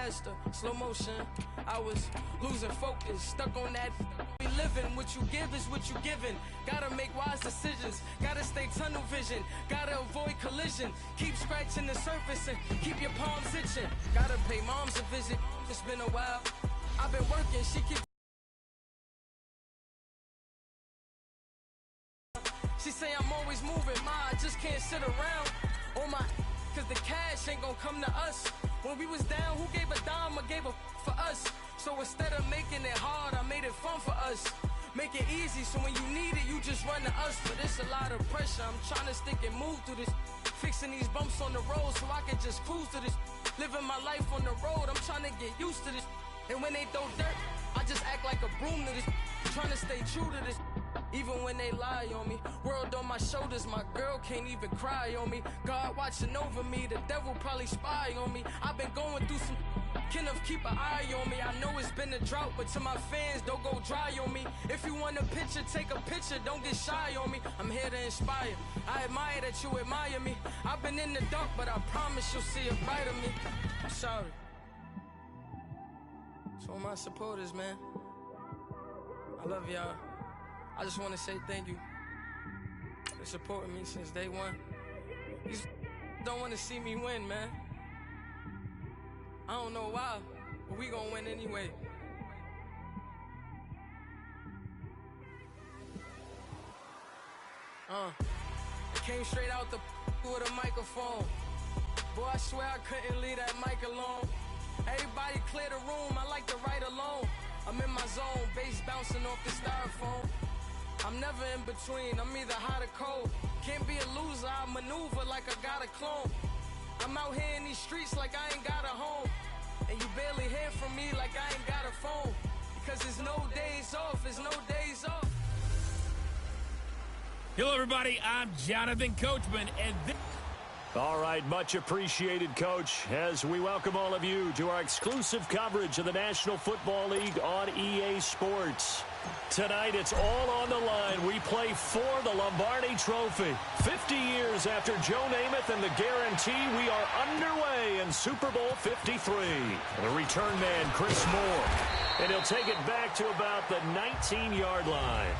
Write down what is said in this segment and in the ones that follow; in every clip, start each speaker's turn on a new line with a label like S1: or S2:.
S1: faster, slow motion. I was losing focus, stuck on that. We living, what you give is what you giving. Gotta make wise decisions, gotta stay tunnel vision, gotta avoid collision. Keep scratching the surface and keep your palms itching. Gotta pay moms a visit, it's been a while. I've been working, she keep. She say I'm always moving, I just can't sit around on my, cause the cash ain't gonna come to us. When we was down, who gave a dime or gave a for us? So instead of making it hard, I made it fun for us. Make it easy, so when you need it, you just run to us. But it's a lot of pressure, I'm trying to stick and move through this. Fixing these bumps on the road so I can just cruise to this. Living my life on the road, I'm trying to get used to this. And when they throw dirt, I just act like a broom to this. Trying to stay true to this. Even when they lie on me, world on my shoulders, my girl can't even cry on me. God watching over me, the devil probably spy on me. I've been going through some, can of keep an eye on me. I know it's been a drought, but to my fans, don't go dry on me. If you want a picture, take a picture, don't get shy on me. I'm here to inspire, I admire that you admire me. I've been in the dark, but I promise you'll see a bright of me. I'm sorry. To all my supporters, man, I love y'all. I just want to say thank you for supporting me since day one. You don't want to see me win, man. I don't know why, but we gonna win anyway. I came straight out the with a microphone. Boy, I swear I couldn't leave that mic alone. Everybody clear the room, I like to write alone. I'm in my zone, bass bouncing off the styrofoam. I'm never in between, I'm either hot or cold. Can't be a loser, I maneuver like I got a clone. I'm out here in these streets like I ain't got a home. And you barely hear from me like I ain't got a phone. Because there's no days off, there's no days off.
S2: Hello everybody, I'm Jonathan Coachman, and
S3: all right, much appreciated, Coach, as we welcome all of you to our exclusive coverage of the National Football League on EA Sports. Tonight, it's all on the line. We play for the Lombardi Trophy. 50 years after Joe Namath and the guarantee, we are underway in Super Bowl 53. The return man, Chris Moore, and he'll take it back to about the 19-yard line.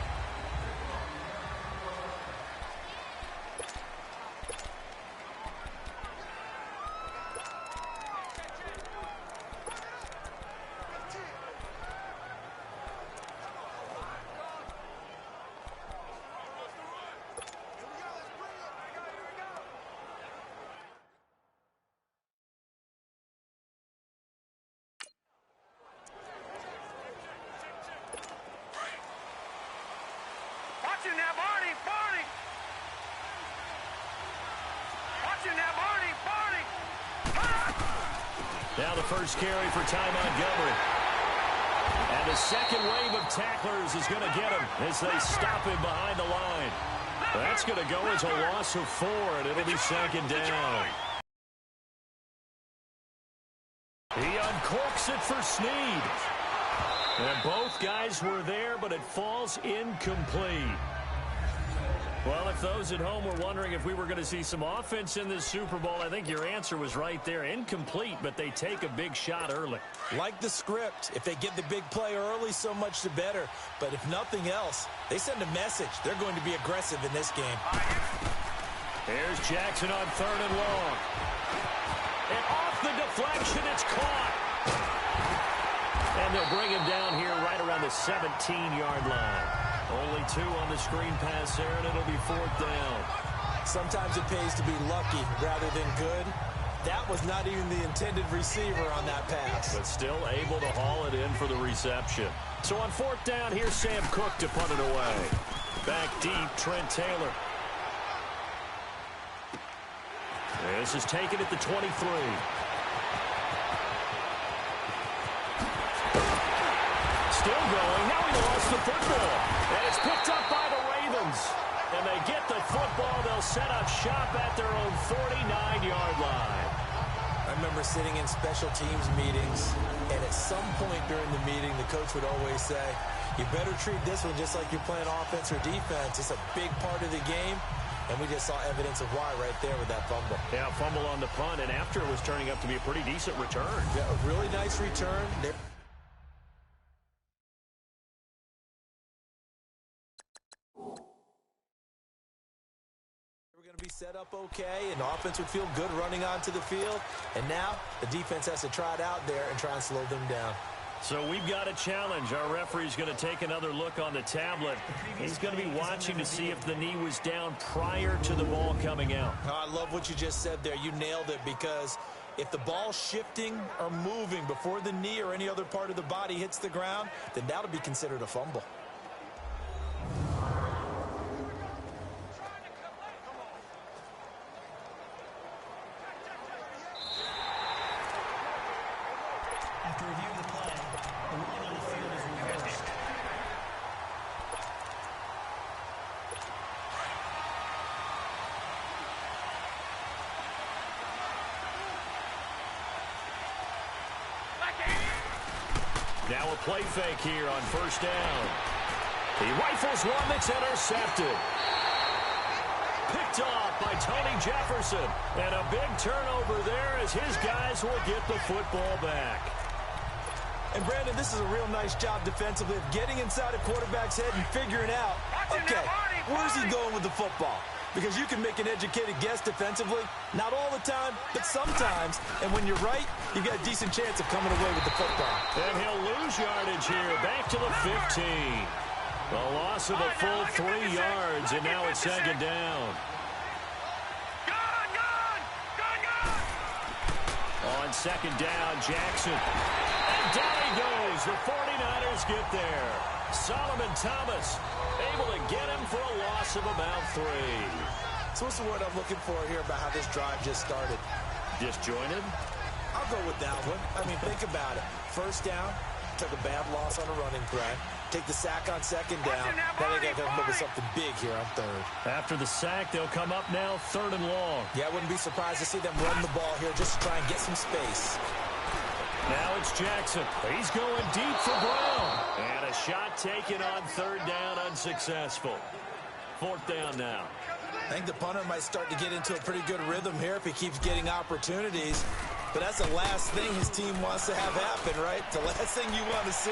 S3: Now the first carry for Ty Montgomery. And the second wave of tacklers is going to get him as they stop him behind the line. That's going to go as a loss of 4, and it'll be second down. He uncorks it for Snead. And both guys were there, but it falls incomplete. Well, if those at home were wondering if we were going to see some offense in this Super Bowl, I think your answer was right there. Incomplete, but they take a big shot early.
S4: Like the script, if they get the big play early, so much the better. But if nothing else, they send a message. They're going to be aggressive in this game.
S3: Here's Jackson on 3rd and long. And off the deflection, it's caught. And they'll bring him down here right around the 17-yard line. Only 2 on the screen pass there, and it'll be 4th down.
S4: Sometimes it pays to be lucky rather than good. That was not even the intended receiver on that pass.
S3: But still able to haul it in for the reception. So on 4th down, here's Sam Cook to punt it away. Back deep, Trent Taylor. This is taken at the 23. Still going. Now he lost the football. And it's picked up by the Ravens. And they get the football. They'll set up shop at their own 49-yard line.
S4: I remember sitting in special teams meetings, and at some point during the meeting, the coach would always say, you better treat this one just like you're playing offense or defense. It's a big part of the game. And we just saw evidence of why right there with that fumble.
S3: Yeah, fumble on the punt, and after it was turning up to be a pretty decent return.
S4: Yeah, a really nice return. We're going to be set up okay, and the offense would feel good running onto the field. And now the defense has to try it out there and try and slow them down.
S3: So we've got a challenge. Our referee's going to take another look on the tablet. He's going to be watching to see if the knee was down prior to the ball coming out.
S4: Oh, I love what you just said there. You nailed it, because if the ball's shifting or moving before the knee or any other part of the body hits the ground, then that'll be considered a fumble.
S5: After reviewing the play, the ruling on the field is reversed.
S3: Now a play fake here on first down. He rifles one that's intercepted. Picked off by Tony Jefferson. And a big turnover there as his guys will get the football back.
S4: And, Brandon, this is a real nice job defensively of getting inside a quarterback's head and figuring out, okay, where's he going with the football? Because you can make an educated guess defensively, not all the time, but sometimes. And when you're right, you've got a decent chance of coming away with the football.
S3: And he'll lose yardage here, back to the 15. A loss of a full 3 yards, and now it's second down. On second down, Jackson. And down he goes. The 49ers get there. Solomon Thomas able to get him for a loss of about 3.
S4: So what's the word I'm looking for here about how this drive just started?
S3: Disjointed?
S4: I'll go with that one. I mean, think about it. First down, took a bad loss on a running play. Take the sack on second down. Now they got to come up with something big here on third.
S3: After the sack, they'll come up now third and long.
S4: Yeah, I wouldn't be surprised to see them run the ball here just to try and get some space.
S3: Now it's Jackson. He's going deep for Brown. And a shot taken on third down, unsuccessful. Fourth down now.
S4: I think the punter might start to get into a pretty good rhythm here if he keeps getting opportunities. But that's the last thing his team wants to have happen, right? The last thing you want to see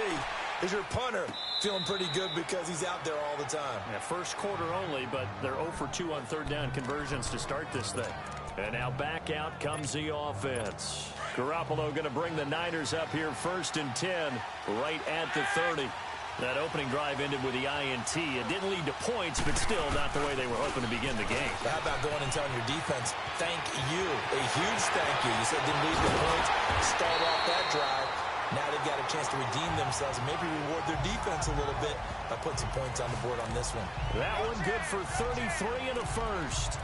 S4: is your punter feeling pretty good because he's out there all the time.
S3: Yeah, first quarter only, but they're 0 for 2 on third down conversions to start this thing. And now back out comes the offense. Garoppolo going to bring the Niners up here first and 10, right at the 30. That opening drive ended with the INT. It didn't lead to points, but still not the way they were hoping to begin the game.
S4: How about going and telling your defense, thank you, a huge thank you. You said didn't lead to points, start off that drive. Now they've got a chance to redeem themselves and maybe reward their defense a little bit by putting some points on the board on this one.
S3: That one good for 33 and a first.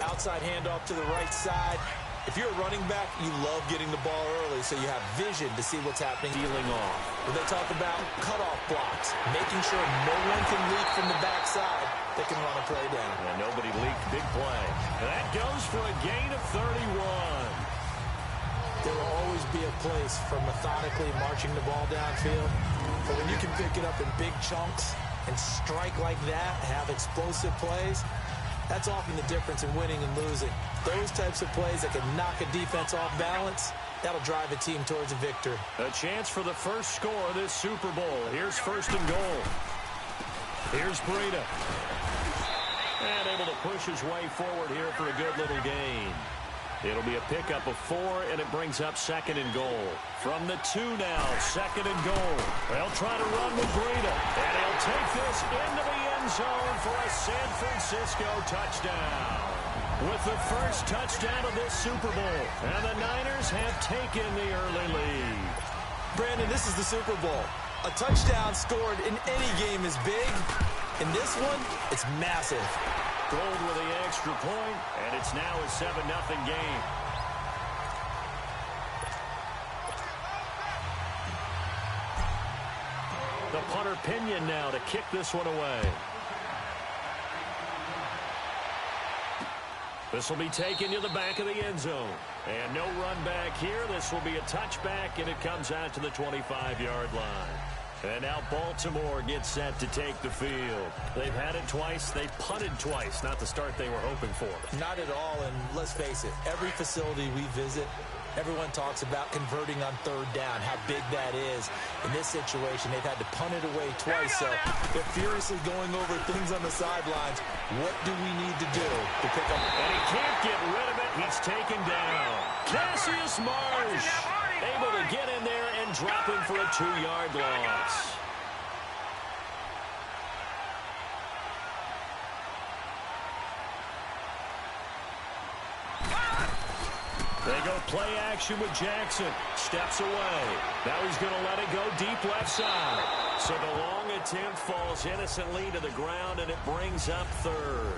S4: Outside handoff to the right side. If you're a running back, you love getting the ball early so you have vision to see what's happening.
S3: Peeling off.
S4: When they talk about cutoff blocks, making sure no one can leak from the backside, they can run a play down.
S3: And nobody leaked. Big play. That goes for a gain of 31.
S4: There will always be a place for methodically marching the ball downfield. But when you can pick it up in big chunks and strike like that, have explosive plays, that's often the difference in winning and losing. Those types of plays that can knock a defense off balance, that'll drive a team towards a victory.
S3: A chance for the first score of this Super Bowl. Here's first and goal. Here's Breida. And able to push his way forward here for a good little gain. It'll be a pickup of 4, and it brings up second and goal. From the 2 now, second and goal. They'll try to run with Breida. And he'll take this into the end zone for a San Francisco touchdown. With the first touchdown of this Super Bowl. And the Niners have taken the early lead.
S4: Brandon, this is the Super Bowl. A touchdown scored in any game is big. In this one, it's massive.
S3: Gold with the extra point, and it's now a 7-0 game. The punter Pinion now to kick this one away. This will be taken to the back of the end zone. And no run back here. This will be a touchback, and it comes out to the 25-yard line. And now Baltimore gets set to take the field. They've had it twice. They punted twice. Not the start they were hoping for.
S4: Not at all, and let's face it, every facility we visit, everyone talks about converting on third down, how big that is. In this situation, they've had to punt it away twice, so they're furiously going over things on the sidelines. What do we need to do to pick up?
S3: And he can't get rid of it. He's taken down. Cassius Marsh able to get in there and drop him for a 2-yard loss. They go play action with Jackson. Steps away. Now he's going to let it go deep left side. So the long attempt falls innocently to the ground, and it brings up third.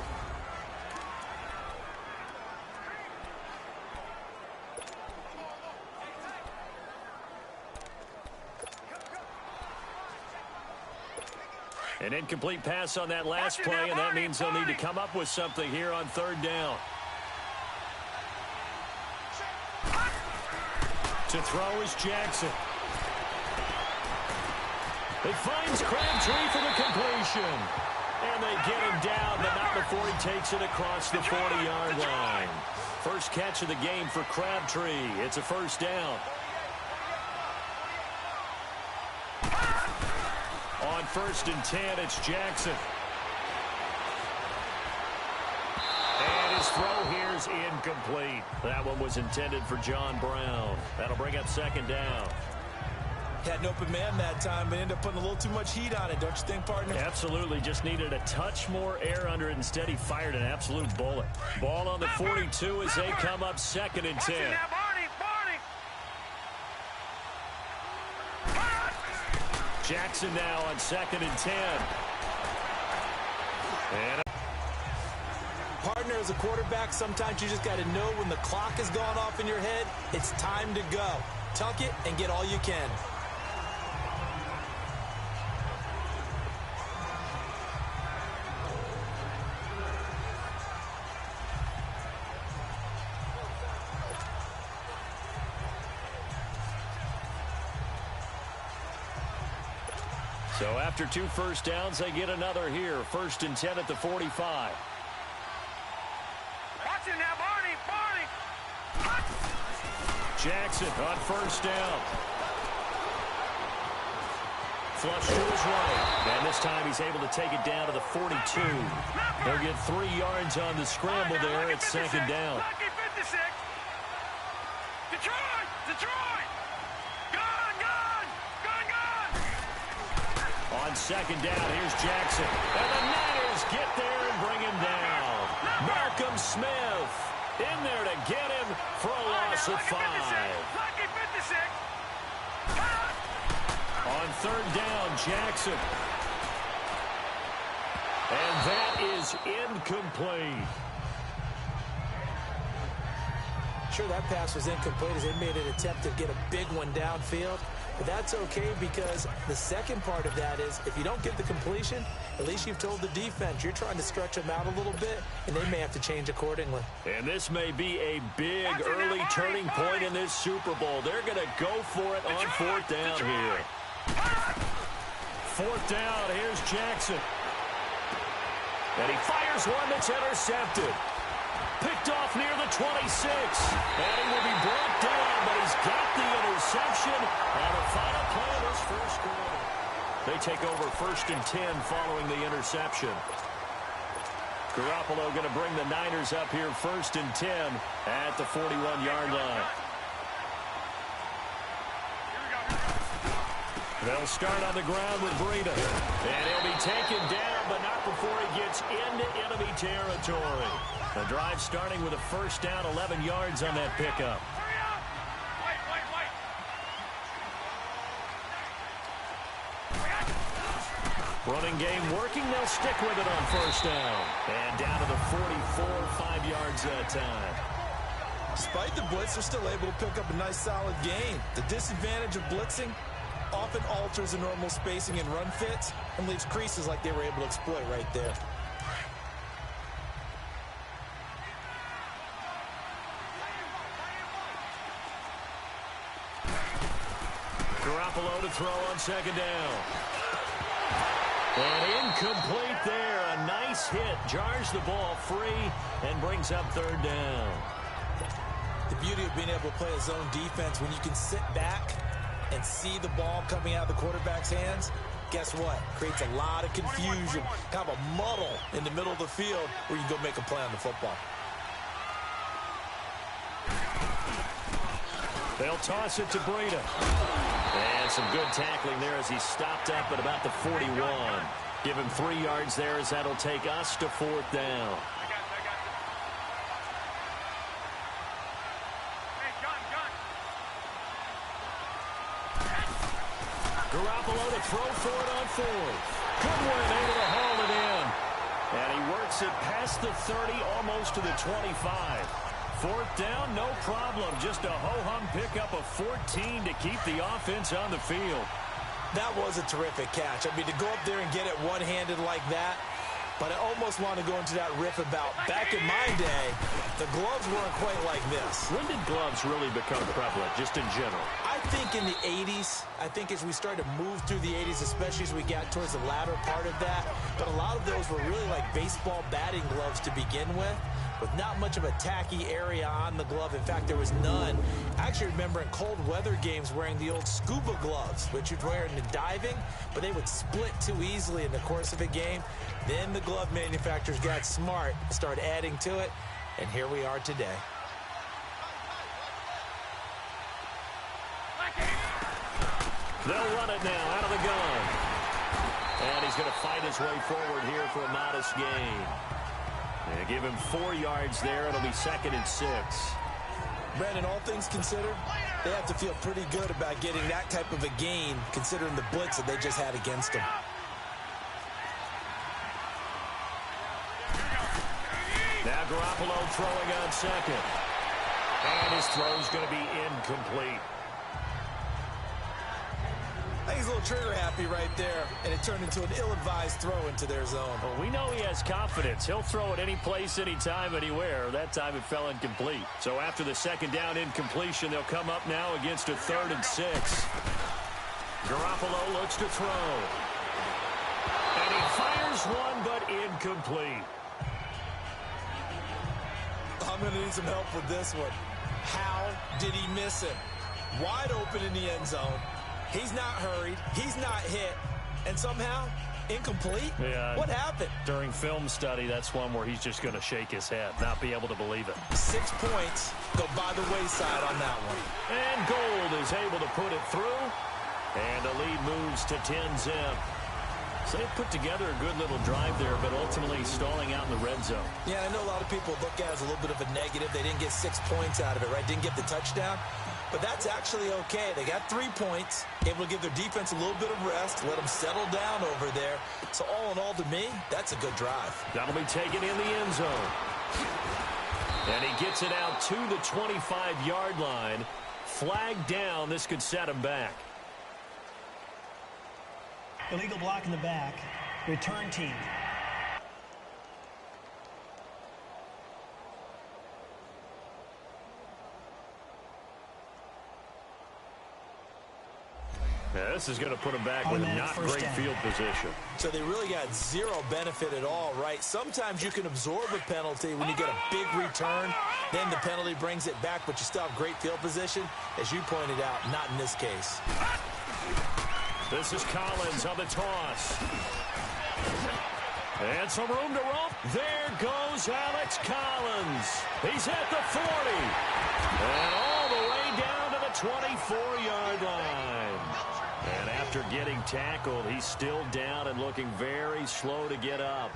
S3: An incomplete pass on that last play, and that means they'll need to come up with something here on third down. To throw is Jackson. He finds Crabtree for the completion. And they get him down, but not before he takes it across the 40-yard line. First catch of the game for Crabtree. It's a first down. On 1st and 10, it's Jackson. And his throw here is incomplete. That one was intended for John Brown. That'll bring up second down.
S4: Had an open man that time, but ended up putting a little too much heat on it, don't you think, partner?
S3: Absolutely. Just needed a touch more air under it. Instead, he fired an absolute bullet. Ball on the 42 as they come up 2nd and 10. Jackson now on 2nd and 10. And
S4: partner, as a quarterback, sometimes you just got to know when the clock has gone off in your head, it's time to go. Tuck it and get all you can.
S3: so after 2 first downs, they get another here. 1st and 10 at the 45.
S6: Watch it now, Barney!
S3: Jackson on 1st down. Flush to his right. And this time he's able to take it down to the 42. They'll get 3 yards on the scramble there at 2nd down.
S6: Lucky 56. Detroit! Gone!
S3: On 2nd down, here's Jackson. And the Niners get there and bring him down. Malcolm Smith in there to get him for a loss of 5.
S6: Lucky 56.
S3: On 3rd down, Jackson. And that is incomplete.
S4: Sure, that pass was incomplete as they made an attempt to get a big one downfield. But that's okay because the second part of that is if you don't get the completion, at least you've told the defense you're trying to stretch them out a little bit, and they may have to change accordingly.
S3: And this may be a big early turning point in this Super Bowl. They're going to go for it on 4th down here. 4th down, here's Jackson. And he fires one that's intercepted. Picked off near the 26. And he will be brought down, but he's got the interception on the final play of this first quarter. They take over 1st and 10 following the interception. Garoppolo going to bring the Niners up here 1st and 10 at the 41-yard line. They'll start on the ground with Breida. And he'll be taken down, but not before he gets into enemy territory. The drive starting with a 1st down, 11 yards on that pickup. Running game working. They'll stick with it on 1st down. And down to the 44, 5 yards that time.
S4: Despite the blitz, they're still able to pick up a nice solid gain. The disadvantage of blitzing often alters the normal spacing and run fits and leaves creases like they were able to exploit right there.
S3: Garoppolo to throw on second down. And incomplete there. A nice hit. Jars the ball free and brings up third down.
S4: The beauty of being able to play a zone defense, when you can sit back and see the ball coming out of the quarterback's hands, guess what? Creates a lot of confusion, kind of a muddle in the middle of the field where you can go make a play on the football.
S3: They'll toss it to Breida. And some good tackling there as he stopped up at about the 41. Give him 3 yards there as that'll take us to fourth down. Garoppolo to throw for it on fourth. Goodwin able to haul it in. And he works it past the 30, almost to the 25. Fourth down, no problem. Just a ho-hum pickup of 14 to keep the offense on the field.
S4: That was a terrific catch. I mean, to go up there and get it one-handed like that, but I almost want to go into that riff about back in my day, the gloves weren't quite like this.
S3: When did gloves really become prevalent, just in general?
S4: I think in the 80s. I think as we started to move through the 80s, especially as we got towards the latter part of that, but a lot of those were really like baseball batting gloves to begin with not much of a tacky area on the glove. In fact, there was none. I actually remember in cold weather games wearing the old scuba gloves, which you'd wear in the diving, but they would split too easily in the course of a game. Then the glove manufacturers got smart, started adding to it, and here we are today.
S3: They'll run it now out of the gun. And he's going to fight his way forward here for a modest gain. And give him 4 yards there. It'll be 2nd and 6.
S4: Brandon, all things considered, they have to feel pretty good about getting that type of a gain, considering the blitz that they just had against them.
S3: Now Garoppolo throwing on second. And his throw's going to be incomplete.
S4: I think he's a little trigger happy right there, and it turned into an ill-advised throw into their zone.
S3: Well, we know he has confidence. He'll throw it any place, anytime, anywhere. That time it fell incomplete. So after the second down incompletion, they'll come up now against a 3rd and 6. Garoppolo looks to throw. And he fires one, but incomplete.
S4: I'm going to need some help with this one. How did he miss it? Wide open in the end zone. He's not hurried. He's not hit. And somehow, incomplete?
S3: Yeah.
S4: What happened?
S3: During film study, that's one where he's just going to shake his head, not be able to believe it.
S4: 6 points go by the wayside on that one.
S3: And Gold is able to put it through. And the lead moves to 10-zip. So they put together a good little drive there, but ultimately stalling out in the red zone.
S4: Yeah, I know a lot of people look at it as a little bit of a negative. They didn't get 6 points out of it, right? Didn't get the touchdown. But that's actually okay. They got 3 points, able to give their defense a little bit of rest, let them settle down over there. So all in all, to me, that's a good drive.
S3: That'll be taken in the end zone. And he gets it out to the 25-yard line. Flag down. This could set him back.
S5: Illegal block in the back. Return team.
S3: Yeah, this is going to put him back with a not great field position.
S4: So they really got zero benefit at all, right? Sometimes you can absorb a penalty when you get a big return. Then the penalty brings it back, but you still have great field position. As you pointed out, not in this case.
S3: This is Collins on the toss. And some room to roam. There goes Alex Collins. He's at the 40. And all the way down to the 24-yard line. And after getting tackled, he's still down and looking very slow to get up.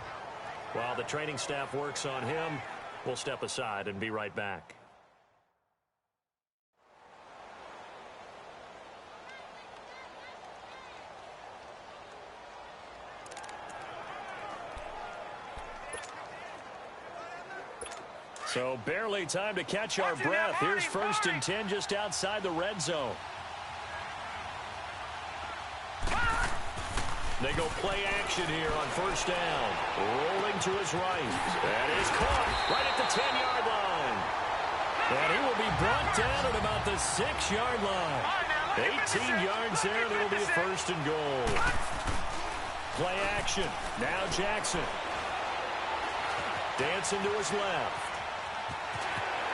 S3: While the training staff works on him, we'll step aside and be right back. So barely time to catch our breath. Here's 1st and 10 just outside the red zone. They go play action here on 1st down. Rolling to his right. That is caught right at the 10-yard line. And he will be brought down at about the 6-yard line. 18 yards there, and it'll be a first and goal. Play action. Now Jackson. Dancing to his left.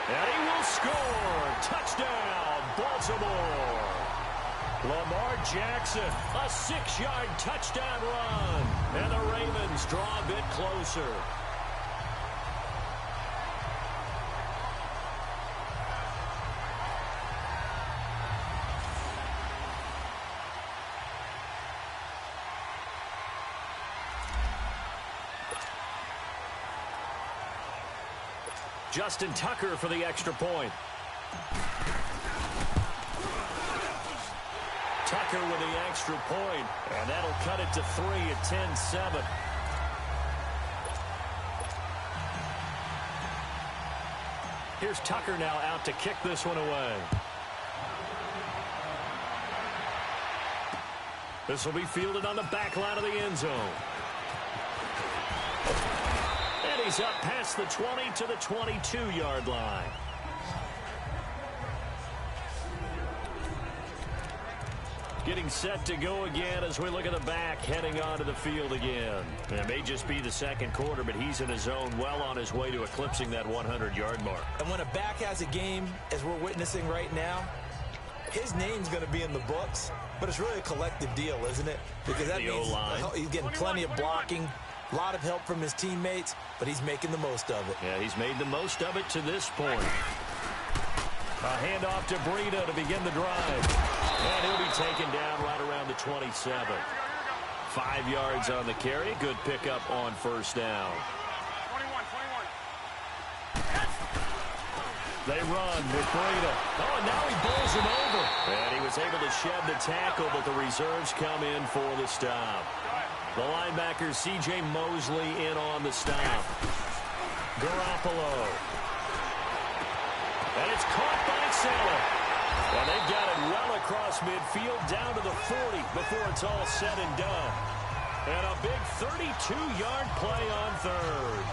S3: And he will score. Touchdown, Baltimore. Lamar Jackson, a 6-yard touchdown run. And the Ravens draw a bit closer. Justin Tucker for the extra point. Tucker with the extra point, and that'll cut it to 3 at 10-7. Here's Tucker now out to kick this one away. This will be fielded on the back line of the end zone. And he's up past the 20 to the 22-yard line. Getting set to go again as we look at the back heading onto the field again. It may just be the second quarter, but he's in his zone well on his way to eclipsing that 100-yard mark.
S4: And when a back has a game, as we're witnessing right now, his name's going to be in the books, but it's really a collective deal, isn't it? Because that means he's getting plenty of blocking, a lot of help from his teammates, but he's making the most of it.
S3: Yeah, he's made the most of it to this point. A handoff to Breida to begin the drive. And he'll be taken down right around the 27. 5 yards on the carry. Good pickup on first down. 21. They run with Breida. Oh, and now he bowls him over. And he was able to shed the tackle, but the reserves come in for the stop. The linebacker, C.J. Mosley, in on the stop. Garoppolo. And it's caught by Salah. And they've got it well across midfield down to the 40 before it's all said and done. And a big 32-yard play on third.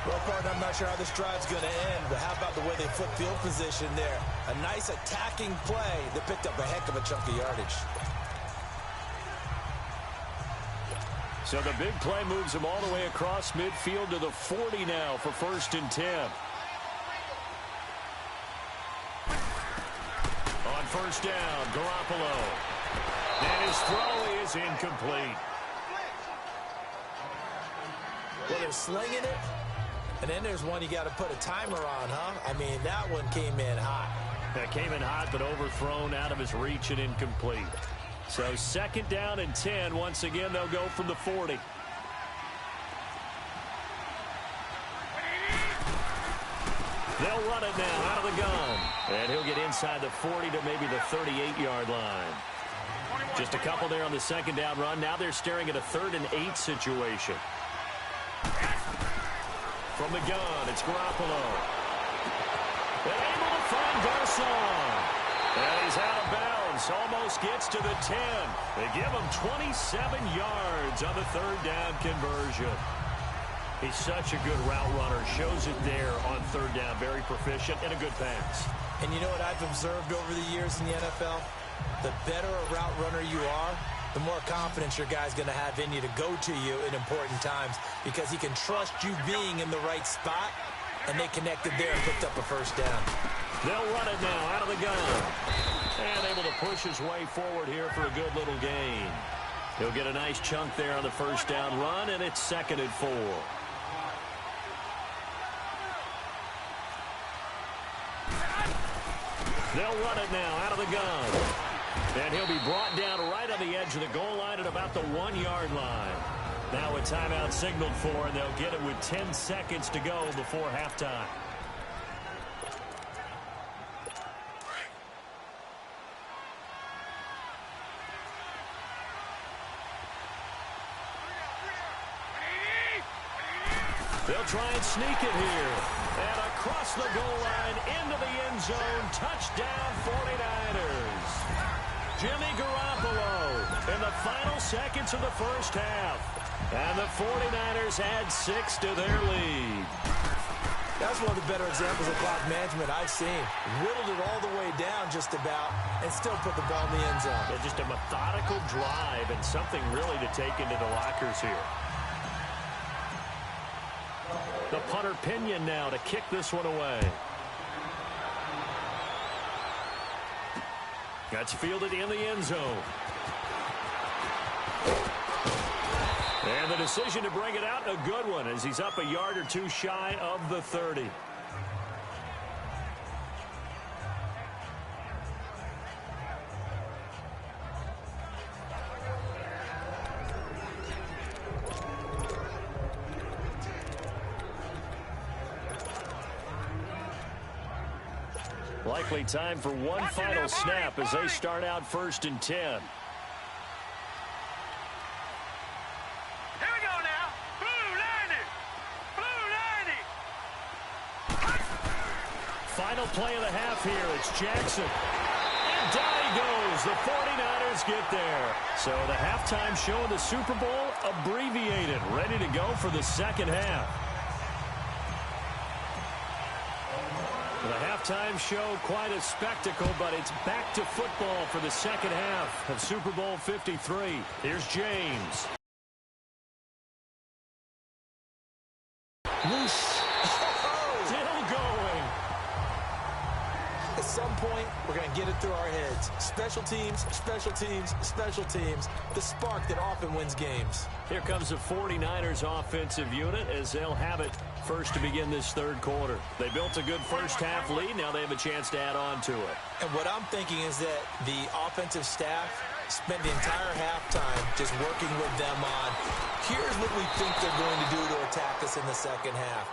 S4: Well, partner, I'm not sure how this drive's going to end, but how about the way they flip field position there? A nice attacking play that picked up a heck of a chunk of yardage.
S3: So the big play moves him all the way across midfield to the 40 now for first and 10. On first down, Garoppolo. And his throw is incomplete.
S4: Well, they're slinging it, and then there's one you got to put a timer on, huh? I mean, that one came in hot.
S3: That came in hot, but overthrown, out of his reach and incomplete. So second down and 10. Once again, they'll go from the 40. They'll run it now out of the gun. And he'll get inside the 40 to maybe the 38-yard line. Just a couple there on the second down run. Now they're staring at a 3rd and 8 situation. From the gun, it's Garoppolo. And able to find Garcon. And he's out of bounds. Almost gets to the 10. They give him 27 yards on the 3rd down conversion. He's such a good route runner. Shows it there on 3rd down. Very proficient and a good pass.
S4: And you know what I've observed over the years in the NFL? The better a route runner you are, the more confidence your guy's going to have in you to go to you in important times because he can trust you being in the right spot, and they connected there and picked up a first down.
S3: They'll run it now out of the gun. And able to push his way forward here for a good little gain. He'll get a nice chunk there on the first down run, and it's 2nd and 4. They'll run it now out of the gun. And he'll be brought down right on the edge of the goal line at about the 1-yard line. Now a timeout signaled for, and they'll get it with 10 seconds to go before halftime. They'll try and sneak it here. And across the goal line, into the end zone, touchdown 49ers. Jimmy Garoppolo in the final seconds of the first half. And the 49ers add 6 to their lead.
S4: That's one of the better examples of clock management I've seen. Whittled it all the way down just about. and still put the ball in the end zone.
S3: Yeah, just a methodical drive and something really to take into the lockers here. The punter Pinion now to kick this one away. That's fielded in the end zone. And the decision to bring it out, a good one, as he's up a yard or two shy of the 30. Likely time for one final snap as they start out 1st and 10.
S6: Here we go now. Blue 90. Blue 90.
S3: Final play of the half here. It's Jackson. And down he goes. The 49ers get there. So the halftime show in the Super Bowl abbreviated. Ready to go for the second half. The halftime show, quite a spectacle, but it's back to football for the second half of Super Bowl 53. Here's James. Still going.
S4: At some point, we're going to get it through our heads. Special teams, special teams, special teams. The spark that often wins games.
S3: Here comes the 49ers offensive unit as they'll have it first to begin this third quarter. They built a good first half lead. Now they have a chance to add on to it.
S4: And what I'm thinking is that the offensive staff spent the entire halftime just working with them on, here's what we think they're going to do to attack us in the second half.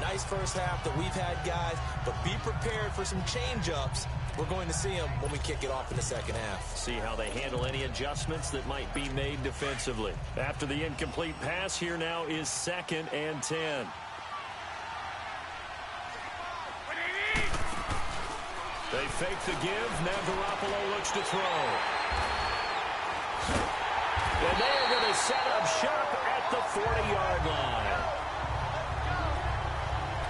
S4: Nice first half that we've had, guys, but be prepared for some change-ups. We're going to see them when we kick it off in the second half.
S3: See how they handle any adjustments that might be made defensively. After the incomplete pass, here now is 2nd and 10. They fake the give. Now Garoppolo looks to throw. And they are going to set up shop at the 40-yard line.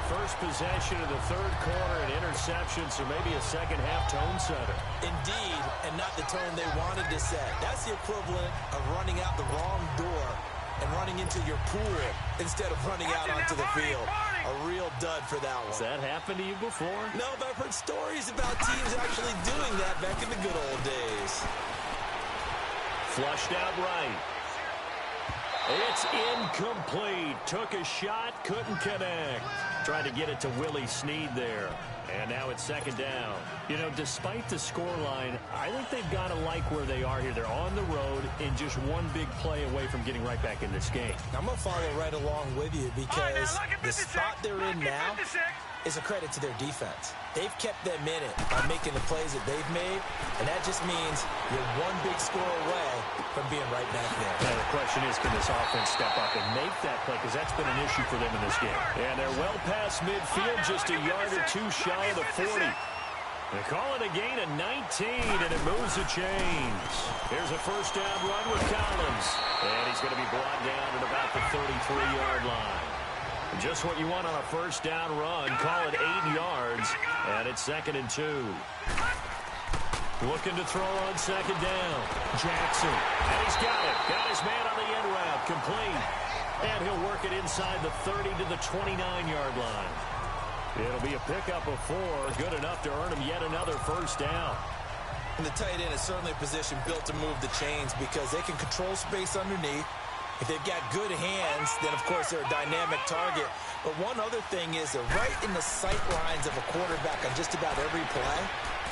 S3: First possession of the third quarter, an interception, so maybe a second half tone setter.
S4: Indeed, and not the tone they wanted to set. That's the equivalent of running out the wrong door and running into your pool instead of running out onto the field. A real dud for that one.
S3: Has that happened to you before?
S4: No, but I've heard stories about teams actually doing that back in the good old days.
S3: Flushed out right. It's incomplete. Took a shot, couldn't connect. Tried to get it to Willie Snead there. And now it's 2nd down. You know, despite the scoreline, I think they've got to like where they are here. They're on the road and just one big play away from getting right back in this game.
S4: I'm going to follow right along with you because the spot they're in now is a credit to their defense. They've kept them in it by making the plays that they've made, and that just means you're one big score away from being right back there.
S3: Now the question is, can this offense step up and make that play? Because that's been an issue for them in this game. And they're well past midfield, just a yard or two shy of the 40. They call it a gain of 19, and it moves the chains. Here's a first down run with Collins. And he's going to be brought down at about the 33-yard line. Just what you want on a first down run. Call it 8 yards, and it's 2nd and 2. Looking to throw on 2nd down. Jackson, and he's got it. Got his man on the end route, complete. And he'll work it inside the 30 to the 29-yard line. It'll be a pickup of 4, good enough to earn him yet another first down.
S4: And the tight end is certainly a position built to move the chains because they can control space underneath. If they've got good hands, then, of course, they're a dynamic target. But one other thing is they're right in the sight lines of a quarterback on just about every play.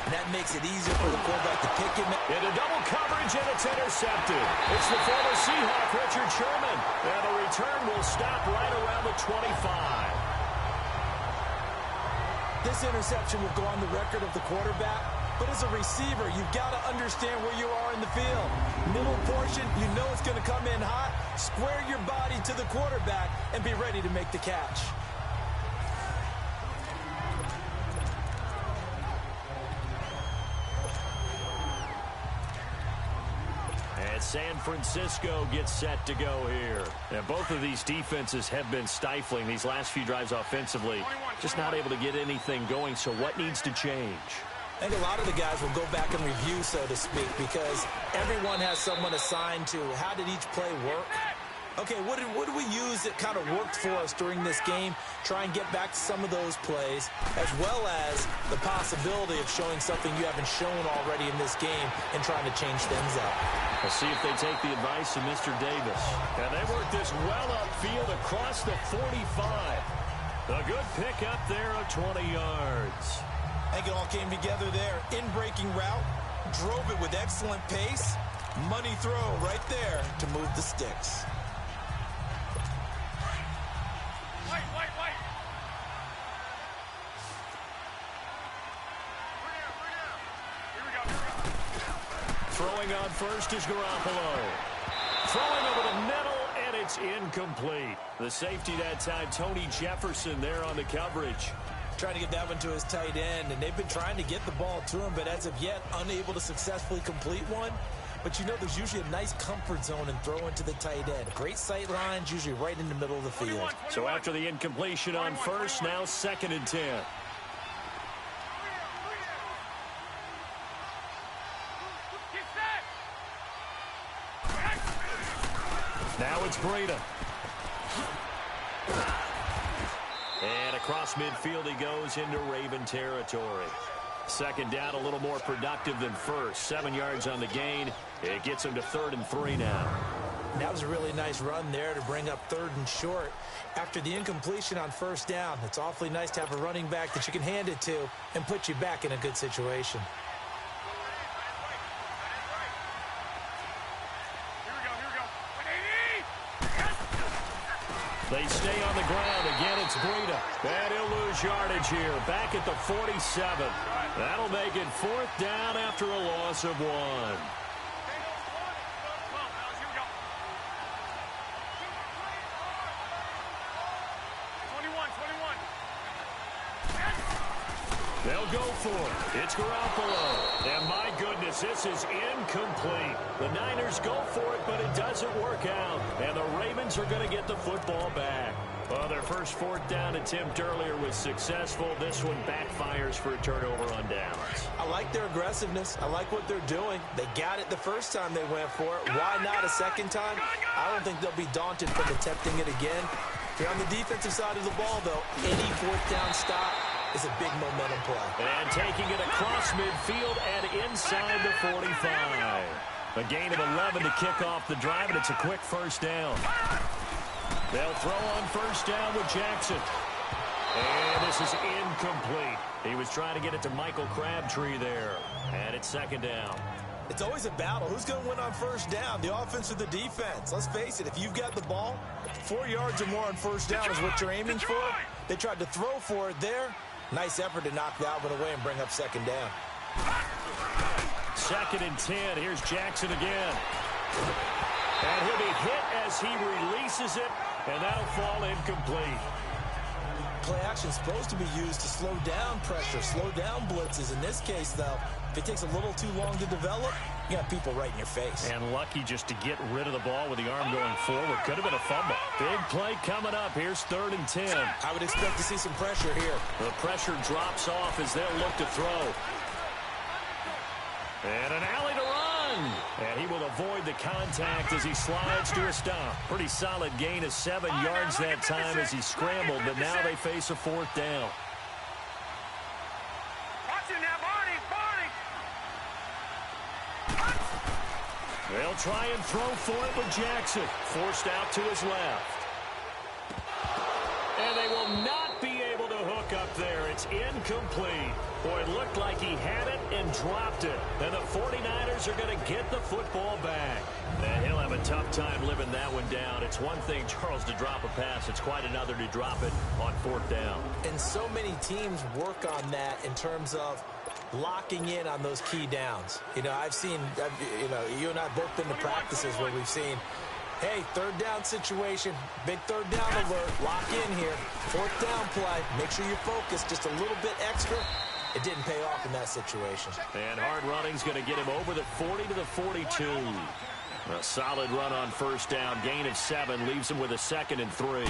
S4: And that makes it easier for the quarterback to pick him.
S3: Into double coverage, and it's intercepted. It's the former Seahawk, Richard Sherman. And the return will stop right around the 25.
S4: This interception will go on the record of the quarterback. But as a receiver, you've got to understand where you are in the field. Middle portion, you know it's going to come in hot. Square your body to the quarterback and be ready to make the catch.
S3: And San Francisco gets set to go here. And both of these defenses have been stifling these last few drives offensively. Just not able to get anything going, so what needs to change?
S4: I think a lot of the guys will go back and review, so to speak, because everyone has someone assigned to how did each play work. Okay, what do we use that kind of worked for us during this game? Try and get back to some of those plays, as well as the possibility of showing something you haven't shown already in this game and trying to change things up.
S3: We'll see if they take the advice of Mr. Davis. And they work this well upfield across the 45. A good pick up there of 20 yards.
S4: I think it all came together there. In-breaking route, drove it with excellent pace. Money throw right there to move the sticks.
S3: Throwing on first is Garoppolo. Throwing over the middle, and it's incomplete. The safety that time, Tony Jefferson there on the coverage.
S4: Trying to get that one to his tight end, and they've been trying to get the ball to him, but as of yet, unable to successfully complete one. But you know there's usually a nice comfort zone and throw into the tight end. Great sight lines, usually right in the middle of the field.
S3: So after the incompletion on first, now 2nd and 10. Now it's Breida. And across midfield he goes into Raven territory. 2nd down, a little more productive than first. 7 yards on the gain. It gets him to 3rd and 3 now.
S4: That was a really nice run there to bring up 3rd and short. After the incompletion on 1st down, it's awfully nice to have a running back that you can hand it to and put you back in a good situation.
S3: They stay on the ground. Again, it's Breida. And he'll lose yardage here. Back at the 47. That'll make it 4th down after a loss of 1. They'll go for it. It's Garoppolo. And my goodness, this is incomplete. The Niners go for it, but it doesn't work out. And the Ravens are going to get the football back. Well, their first 4th down attempt earlier was successful. This one backfires for a turnover on downs.
S4: I like their aggressiveness. I like what they're doing. They got it the first time they went for it. Why not a second time? I don't think they'll be daunted from attempting it again. If you're on the defensive side of the ball, though, any 4th down stop is a big momentum play.
S3: And taking it across midfield and inside the 45. A gain of 11 to kick off the drive, and it's a quick 1st down. They'll throw on 1st down with Jackson. And this is incomplete. He was trying to get it to Michael Crabtree there. And it's 2nd down.
S4: It's always a battle. Who's going to win on 1st down, the offense or the defense? Let's face it, if you've got the ball, 4 yards or more on 1st down is what you're aiming for. They tried to throw for it there. Nice effort to knock that one away and bring up 2nd down.
S3: 2nd and 10. Here's Jackson again. And he'll be hit as he releases it, and that'll fall incomplete.
S4: Play action is supposed to be used to slow down pressure, slow down blitzes. In this case, though, if it takes a little too long to develop, you got people right in your face.
S3: And lucky just to get rid of the ball with the arm going forward. Could have been a fumble. Big play coming up. Here's 3rd and 10.
S4: I would expect to see some pressure here.
S3: The pressure drops off as they'll look to throw. And an alley to run. And he will avoid the contact as he slides to a stop. Pretty solid gain of 7 yards that time as he scrambled, but now they face a 4th down. They'll try and throw for it with Jackson. Forced out to his left. And they will not be able to hook up there. It's incomplete. Boy, it looked like he had it and dropped it. And the 49ers are going to get the football back. And he'll have a tough time living that one down. It's one thing, Charles, to drop a pass. It's quite another to drop it on 4th down.
S4: And so many teams work on that in terms of locking in on those key downs. You know, I've seen, you and I both been to practices where we've seen, hey, 3rd down situation, big 3rd down alert, lock in here, 4th down play, make sure you're focused just a little bit extra. It didn't pay off in that situation.
S3: And hard running's going to get him over the 40 to the 42. A solid run on 1st down, gain of 7, leaves him with a 2nd and 3.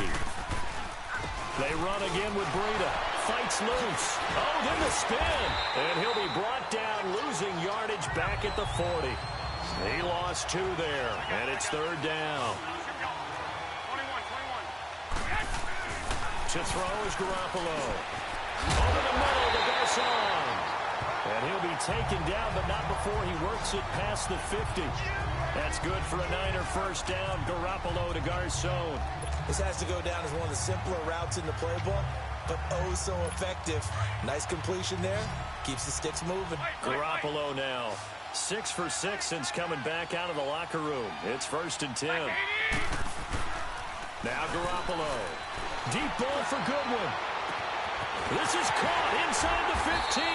S3: They run again with Breida. fights loose. Oh, then the spin. And he'll be brought down, losing yardage back at the 40. He lost 2 there, and it's 3rd down.
S6: 21.
S3: To throw is Garoppolo. Over the middle to Garcon. And he'll be taken down, but not before he works it past the 50. That's good for a Niner first down. Garoppolo to Garcon.
S4: This has to go down as one of the simpler routes in the playbook, but oh so effective. Nice completion there. Keeps the sticks moving.
S3: Garoppolo now. 6 for 6 since coming back out of the locker room. It's 1st and 10. Now Garoppolo. Deep ball for Goodwin. This is caught inside the 15.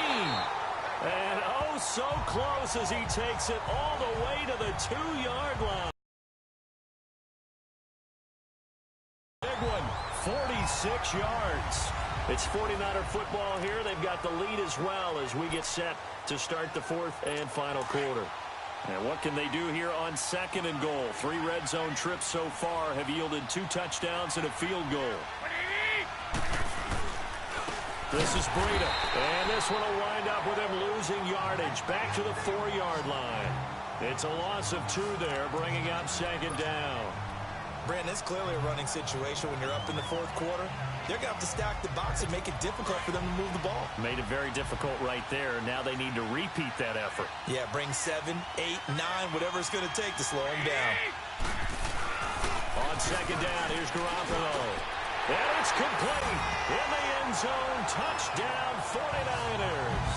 S3: And oh, so close as he takes it all the way to the 2-yard line. Big one, 46 yards. It's 49er football here. They've got the lead as well as we get set to start the 4th and final quarter. And what can they do here on 2nd and goal? 3 red zone trips so far have yielded 2 touchdowns and a field goal. This is Breida, and this one will wind up with him losing yardage back to the 4-yard line. It's a loss of 2 there, bringing up 2nd down.
S4: Brandon, it's clearly a running situation when you're up in the 4th quarter. They're going to have to stack the box and make it difficult for them to move the ball.
S3: Made it very difficult right there. Now they need to repeat that effort.
S4: Yeah, bring 7, 8, 9, whatever it's going to take to slow him down.
S3: On 2nd down, here's Garoppolo. And it's complete. In the end zone, touchdown 49ers.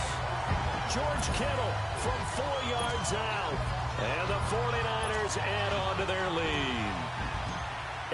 S3: George Kittle from 4 yards out. And the 49ers add on to their lead.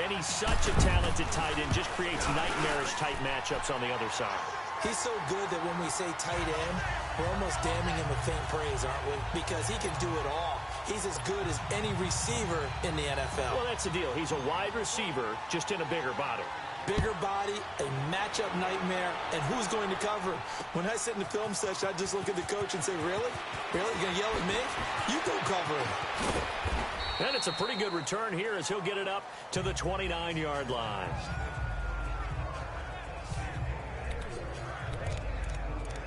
S3: And he's such a talented tight end, just creates nightmarish-type matchups on the other side.
S4: He's so good that when we say tight end, we're almost damning him with faint praise, aren't we? Because he can do it all. He's as good as any receiver in the NFL.
S3: Well, that's the deal. He's a wide receiver, just in a bigger body.
S4: Bigger body, a matchup nightmare, and who's going to cover? When I sit in the film session, I just look at the coach and say, really? Really? You're going to yell at me? You go cover him.
S3: And it's a pretty good return here as he'll get it up to the 29-yard line.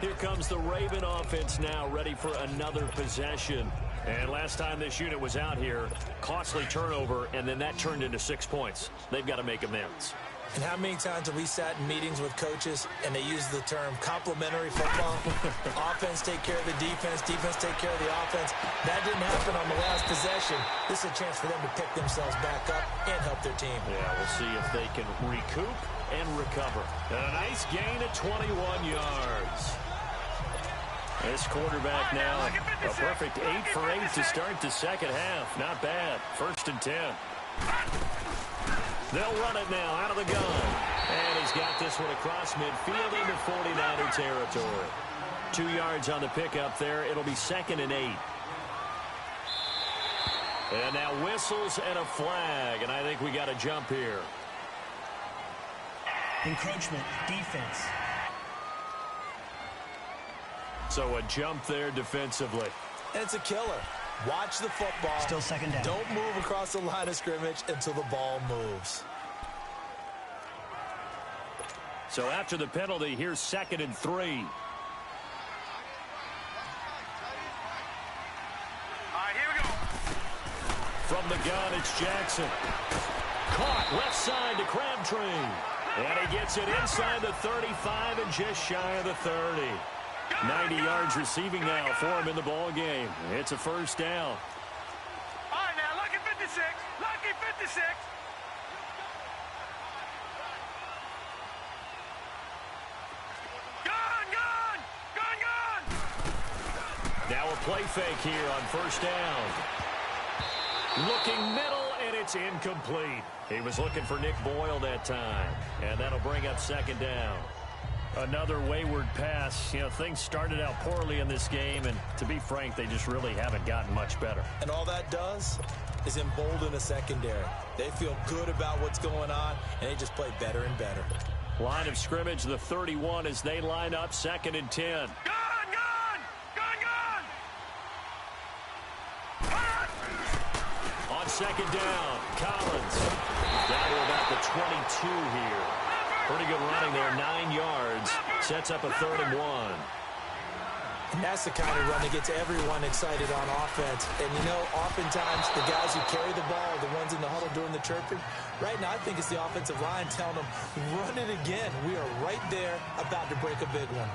S3: Here comes the Raven offense now, ready for another possession. And last time this unit was out here, costly turnover, and then that turned into 6 points. They've got to make amends.
S4: And how many times have we sat in meetings with coaches and they use the term complementary football? Offense take care of the defense, defense take care of the offense. That didn't happen on the last possession. This is a chance for them to pick themselves back up and help their team.
S3: Yeah, we'll see if they can recoup and recover. And a nice gain of 21 yards. This quarterback now, a perfect 8 for 8 to start the second half. Not bad. 1st and 10. They'll run it now out of the gun. And he's got this one across midfield into 49er territory. 2 yards on the pickup there. It'll be 2nd and 8. And now whistles and a flag. And I think we got a jump here.
S5: Encroachment, defense.
S3: So a jump there defensively.
S4: And it's a killer. Watch the football.
S5: Still 2nd down.
S4: Don't move across the line of scrimmage until the ball moves.
S3: So after the penalty, here's 2nd and 3.
S6: All right, here we go.
S3: From the gun, it's Jackson. Caught left side to Crabtree. And he gets it inside the 35 and just shy of the 30. 90 yards receiving now for him in the ball game. It's a 1st down.
S6: All right, now, lucky 56. Lucky 56. Gun!
S3: Now a play fake here on 1st down. Looking middle, and it's incomplete. He was looking for Nick Boyle that time. And that'll bring up 2nd down. Another wayward pass. You know, things started out poorly in this game, and to be frank, they just really haven't gotten much better.
S4: And all that does is embolden a secondary. They feel good about what's going on, and they just play better and better.
S3: Line of scrimmage, the 31, as they line up 2nd and 10.
S6: Gun!
S3: On 2nd down, Collins. Down to about the 22 here. Pretty good running there, 9 yards. Sets up a 3rd and 1.
S4: That's the kind of run that gets everyone excited on offense. And, you know, oftentimes the guys who carry the ball are the ones in the huddle doing the chirping. Right now, I think it's the offensive line telling them, run it again. We are right there about to break a big one.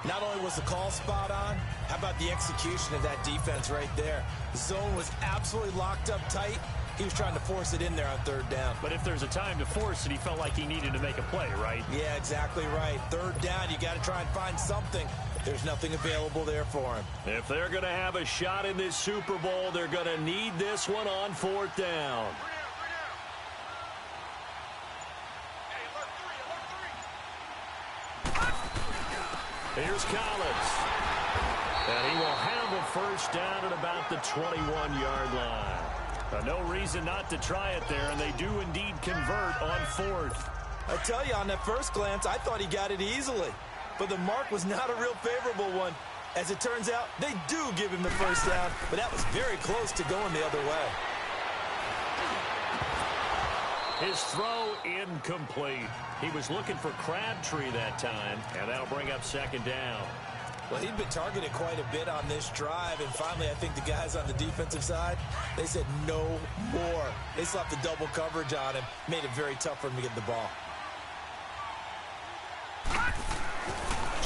S4: Not only was the call spot on, how about the execution of that defense right there? The zone was absolutely locked up tight. He was trying to force it in there on 3rd down.
S3: But if there's a time to force it, he felt like he needed to make a play, right?
S4: Yeah, exactly right. 3rd down, you got to try and find something. There's nothing available there for him.
S3: If they're going to have a shot in this Super Bowl, they're going to need this one on 4th down. Here's Collins. And he will have a 1st down at about the 21-yard line. No reason not to try it there, and they do indeed convert on 4th.
S4: I tell you, on that first glance, I thought he got it easily. But the mark was not a real favorable one. As it turns out, they do give him the 1st down, but that was very close to going the other way.
S3: His throw incomplete. He was looking for Crabtree that time, and that'll bring up 2nd down.
S4: Well, he'd been targeted quite a bit on this drive, and finally I think the guys on the defensive side, they said no more. They slapped the double coverage on him, made it very tough for him to get the ball.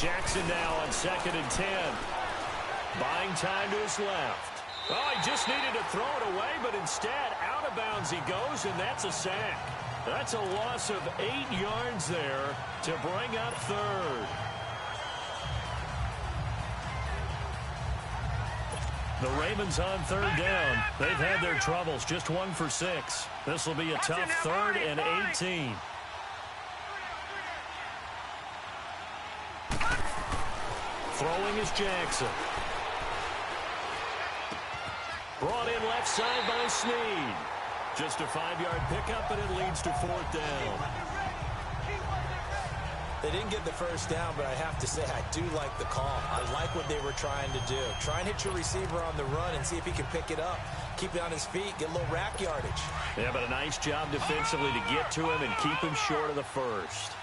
S3: Jackson now on 2nd and 10. Buying time to his left. Oh, he just needed to throw it away, but instead, out of bounds he goes, and that's a sack. That's a loss of 8 yards there to bring up 3rd. The Ravens on 3rd down. They've had their troubles, just 1 for 6. This will be a tough 3rd and 18. Throwing is Jackson. Brought in left side by Snead. Just a 5-yard pickup, and it leads to 4th down.
S4: They didn't get the 1st down, but I have to say I do like the call. I like what they were trying to do. Try and hit your receiver on the run and see if he can pick it up. Keep it on his feet, get a little rack yardage.
S3: Yeah, but a nice job defensively to get to him and keep him short of the 1st.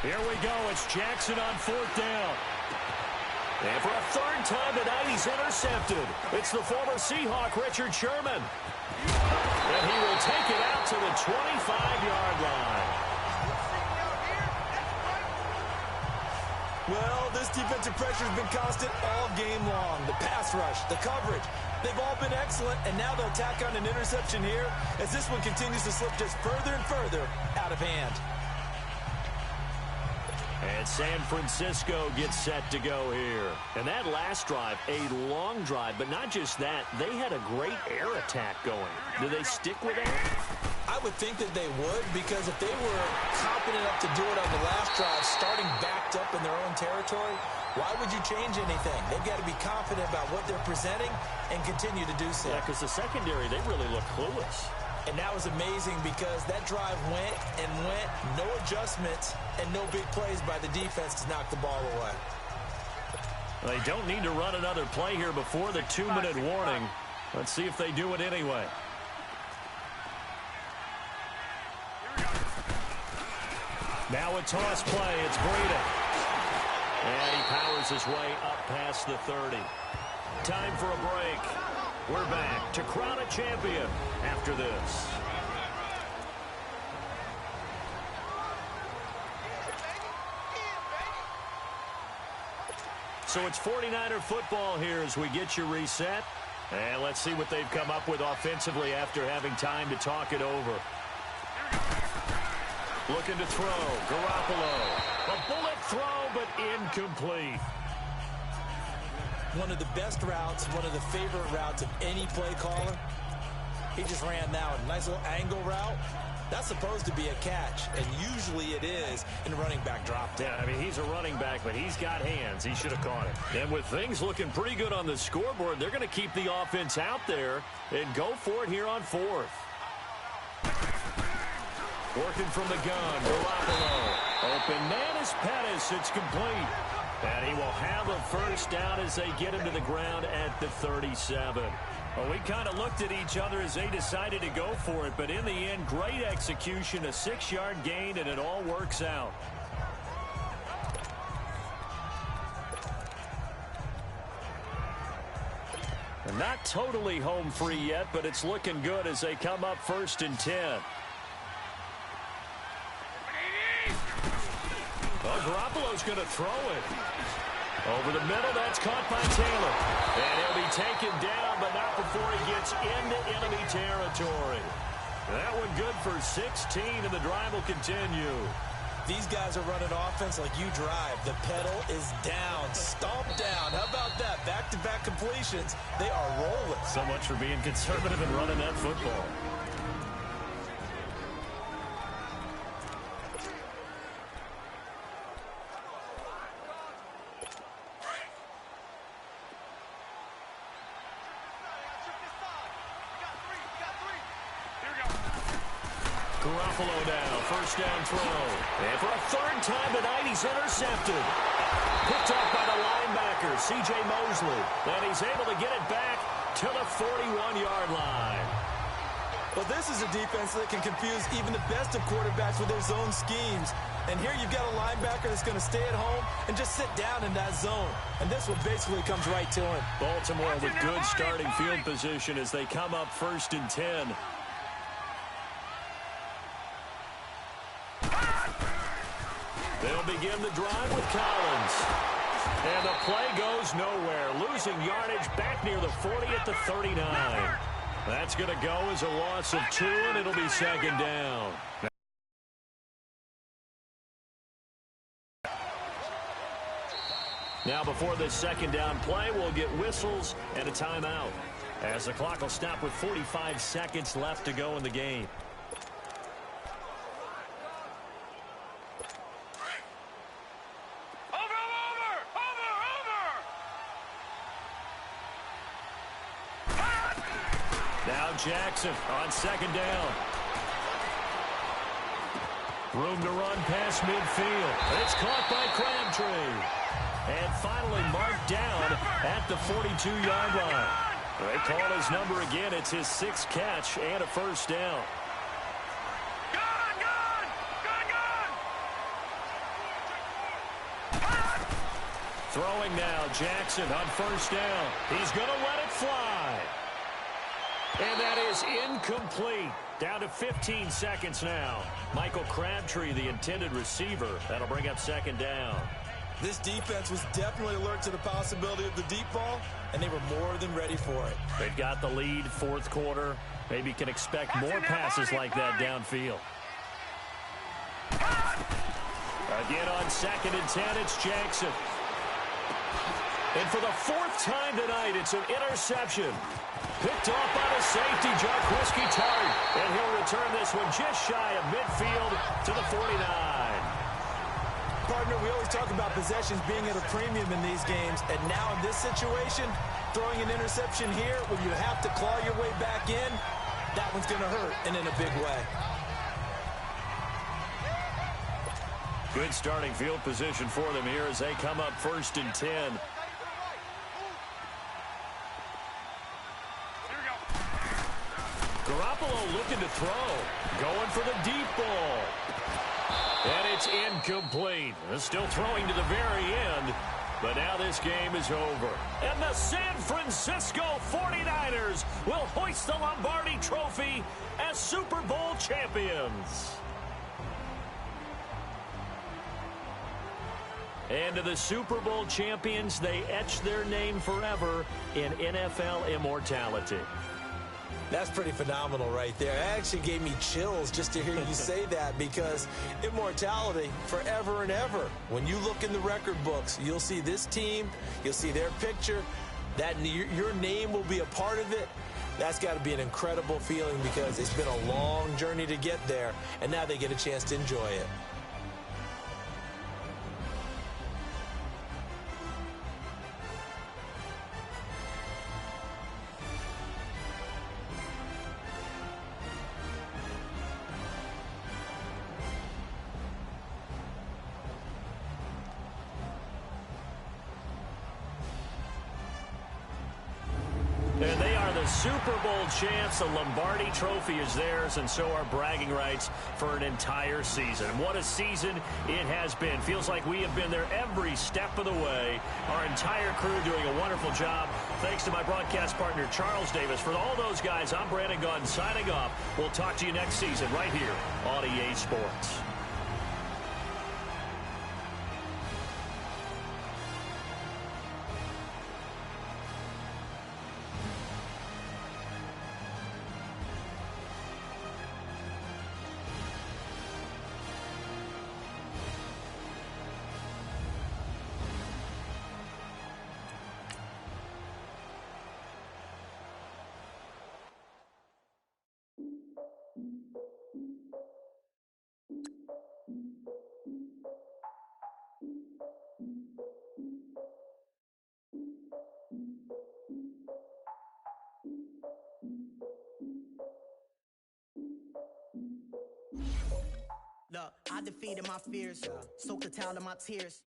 S3: Here we go. It's Jackson on 4th down. And for a 3rd time tonight, he's intercepted. It's the former Seahawk, Richard Sherman. And he will take it out to the 25-yard line.
S4: Well, this defensive pressure has been constant all game long. The pass rush, the coverage, they've all been excellent, and now they'll tack on an interception here as this one continues to slip just further and further out of hand.
S3: And San Francisco gets set to go here. And that last drive, a long drive, but not just that, they had a great air attack going. Do they stick with that?
S4: I would think that they would, because if they were confident enough to do it on the last drive, starting backed up in their own territory, why would you change anything? They've got to be confident about what they're presenting and continue to do so.
S3: Yeah, because the secondary, they really look clueless.
S4: And that was amazing because that drive went and went, no adjustments, and no big plays by the defense to knock the ball away.
S3: They don't need to run another play here before the 2-minute warning. Let's see if they do it anyway. Now a toss play. It's Breida. And he powers his way up past the 30. Time for a break. We're back to crown a champion after this. So it's 49er football here as we get you reset. And let's see what they've come up with offensively after having time to talk it over. Looking to throw. Garoppolo. A bullet throw, but incomplete.
S4: One of the best routes, one of the favorite routes of any play caller. He just ran that one. Nice little angle route. That's supposed to be a catch, and usually it is in running back drop down.
S3: Yeah, I mean, he's a running back, but he's got hands. He should have caught it. And with things looking pretty good on the scoreboard, they're going to keep the offense out there and go for it here on 4th. Working from the gun, Garoppolo. Open man is Pettis. It's complete. And he will have a 1st down as they get him to the ground at the 37. Well, we kind of looked at each other as they decided to go for it, but in the end, great execution, a 6-yard gain, and it all works out. And not totally home free yet, but it's looking good as they come up 1st and 10. Well, Garoppolo's going to throw it. Over the middle, that's caught by Taylor. And he'll be taken down, but not before he gets into enemy territory. That one good for 16, and the drive will continue.
S4: These guys are running offense like you drive. The pedal is down, stomp down. How about that? Back-to-back completions. They are rolling.
S3: So much for being conservative and running that football. Garoppolo now, 1st down throw. And for a 3rd time tonight, he's intercepted. Picked up by the linebacker, C.J. Mosley. And he's able to get it back to the 41-yard line.
S4: Well, this is a defense that can confuse even the best of quarterbacks with their zone schemes. And here you've got a linebacker that's going to stay at home and just sit down in that zone. And this one basically comes right to him.
S3: Baltimore with good starting field position as they come up 1st and 10. They'll begin the drive with Collins. And the play goes nowhere. Losing yardage back near the 40 at the 39. That's going to go as a loss of 2, and it'll be 2nd down. Now before this 2nd down play, we'll get whistles and a timeout, as the clock will stop with 45 seconds left to go in the game. Now Jackson on 2nd down. Room to run past midfield. It's caught by Crabtree. And finally marked down at the 42-yard line. They call his number again. It's his 6th catch and a 1st down. Throwing now, Jackson on 1st down. He's going to let it fly. And that is incomplete. Down to 15 seconds now. Michael Crabtree, the intended receiver. That'll bring up 2nd down.
S4: This defense was definitely alert to the possibility of the deep ball, and they were more than ready for it.
S3: They've got the lead, 4th quarter. Maybe can expect more passes like that downfield. Again on 2nd and 10, it's Jackson. And for the 4th time tonight, it's an interception. Picked off by the safety, Jarquiski Tart. And he'll return this one just shy of midfield to the 49.
S4: Partner, we always talk about possessions being at a premium in these games. And now in this situation, throwing an interception here when you have to claw your way back in, that one's going to hurt, and in a big way.
S3: Good starting field position for them here as they come up 1st and 10. Garoppolo looking to throw. Going for the deep ball. And it's incomplete. Still throwing to the very end. But now this game is over. And the San Francisco 49ers will hoist the Lombardi Trophy as Super Bowl champions. And to the Super Bowl champions, they etch their name forever in NFL immortality.
S4: That's pretty phenomenal right there. It actually gave me chills just to hear you say that, because immortality forever and ever. When you look in the record books, you'll see this team, you'll see their picture, that your name will be a part of it. That's got to be an incredible feeling, because it's been a long journey to get there, and now they get a chance to enjoy it.
S3: And they are the Super Bowl champs, the Lombardi Trophy is theirs, and so are bragging rights for an entire season. What a season it has been. Feels like we have been there every step of the way. Our entire crew doing a wonderful job. Thanks to my broadcast partner, Charles Davis. For all those guys, I'm Brandon Gaudin signing off. We'll talk to you next season right here on EA Sports.
S7: Look, I defeated my fears, soaked the towel in my tears.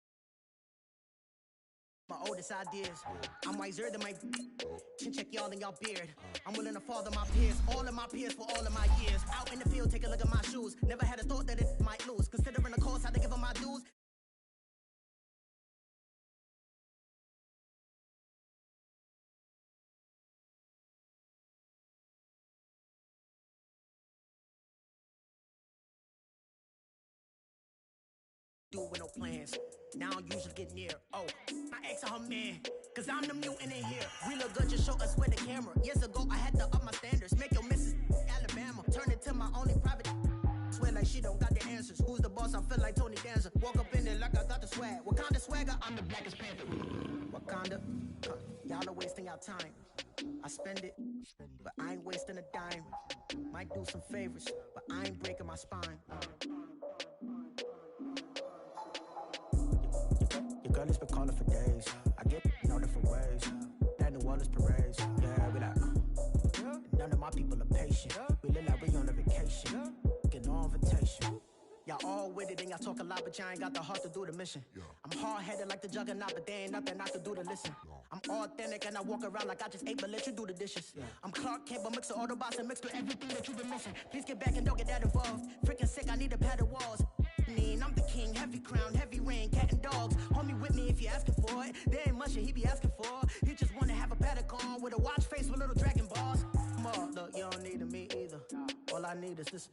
S7: My oldest ideas, I'm wiser than my chin check y'all in y'all beard. I'm willing to father my peers, all of my peers for all of my years. Out in the field, take a look at my shoes. Never had a thought that it might lose. Considering the cost, I had to give them my dues. Do with no plans. Now I usually get near. Oh, my ex and her man. Cause I'm the mutant in here. We look good, just show us where the camera. Years ago, I had to up my standards. Make your missus Alabama. Turn it to my only private. Swear like she don't got the answers. Who's the boss? I feel like Tony Danza. Walk up in there like I got the swag. What kind of swagger? I'm the blackest panther. Wakanda. Y'all are wasting our time. I spend it, but I ain't wasting a dime. Might do some favors, but I ain't breaking my spine. Your girl has been calling for days. I get in all different ways. That New Orleans parades. Yeah, we like, none of my people are patient. We live like we on a vacation. Get no invitation. Y'all all with it and y'all talk a lot, but y'all ain't got the heart to do the mission. I'm hard-headed like the juggernaut, but there ain't nothing I can do to listen. I'm authentic and I walk around like I just ate, but let you do the dishes. I'm Clark Kent, but mix the Autobots and mix with everything that you've been missing. Please get back and don't get that involved. Freaking sick, I need a pad of walls. I'm the king, heavy crown, heavy rain, cat and dogs. Homie with me if you're asking for it. There ain't much that he be asking for. He just wanna have a paddock on with a watch face with little dragon balls. Look, you don't need me either. All I need is this.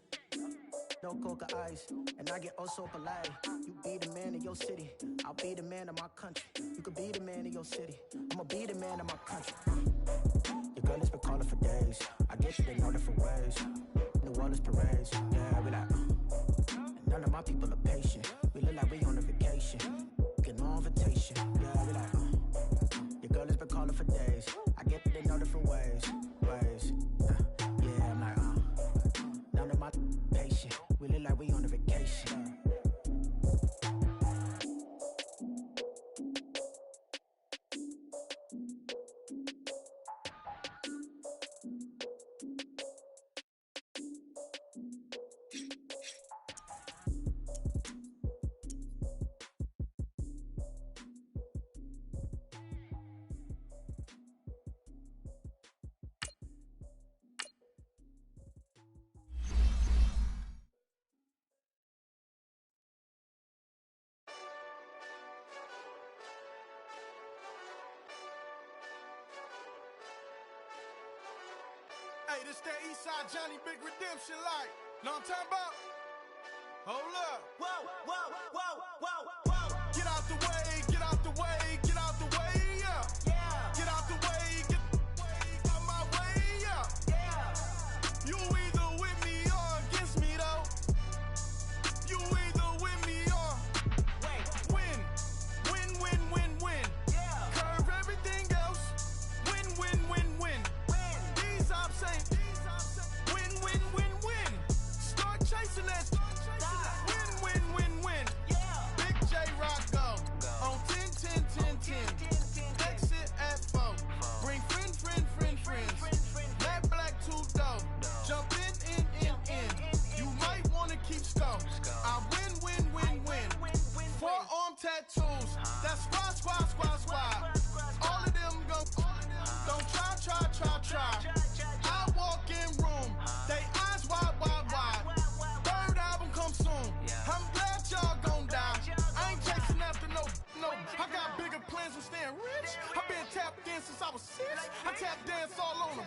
S7: No coca ice, and I get oh so polite. You be the man of your city, I'll be the man of my country. You could be the man of your city, I'ma be the man of my country. Your girl has been calling for days. I get it in all different ways. New Orleans parades, yeah, we like. None of my people are patient. We look like we on a vacation. Get no invitation, yeah, we like. Your girl has been calling for days. I get it in all different ways. Yeah, I'm like, none of my patient. We look like we on a vacation.
S8: Hey, this that Eastside Johnny Big Redemption like. Know what I'm talking about? Hold up.
S7: Whoa, whoa, whoa, whoa, whoa.
S8: Get out the way, get out the way, get out the way, yeah.
S7: Yeah.
S8: Get out the way, get out my way, yeah.
S7: Yeah.
S8: You either with me or against me, though. You either with me or win. Win, win, win, win.
S7: Yeah.
S8: Curve everything else. Win, win, win, win. These I'm saying. Win, win, win, win. Start chasing that. Win, win, win, win.
S7: Yeah.
S8: Big J Rock go. On 10, 10, 10, 10. Exit at 4. Bring friends. Black, too dope. Jump in. You might want to keep score. I win. Forearm tattoos. That's squad. All of them go. Don't try. I was 6, I tap dance all on them.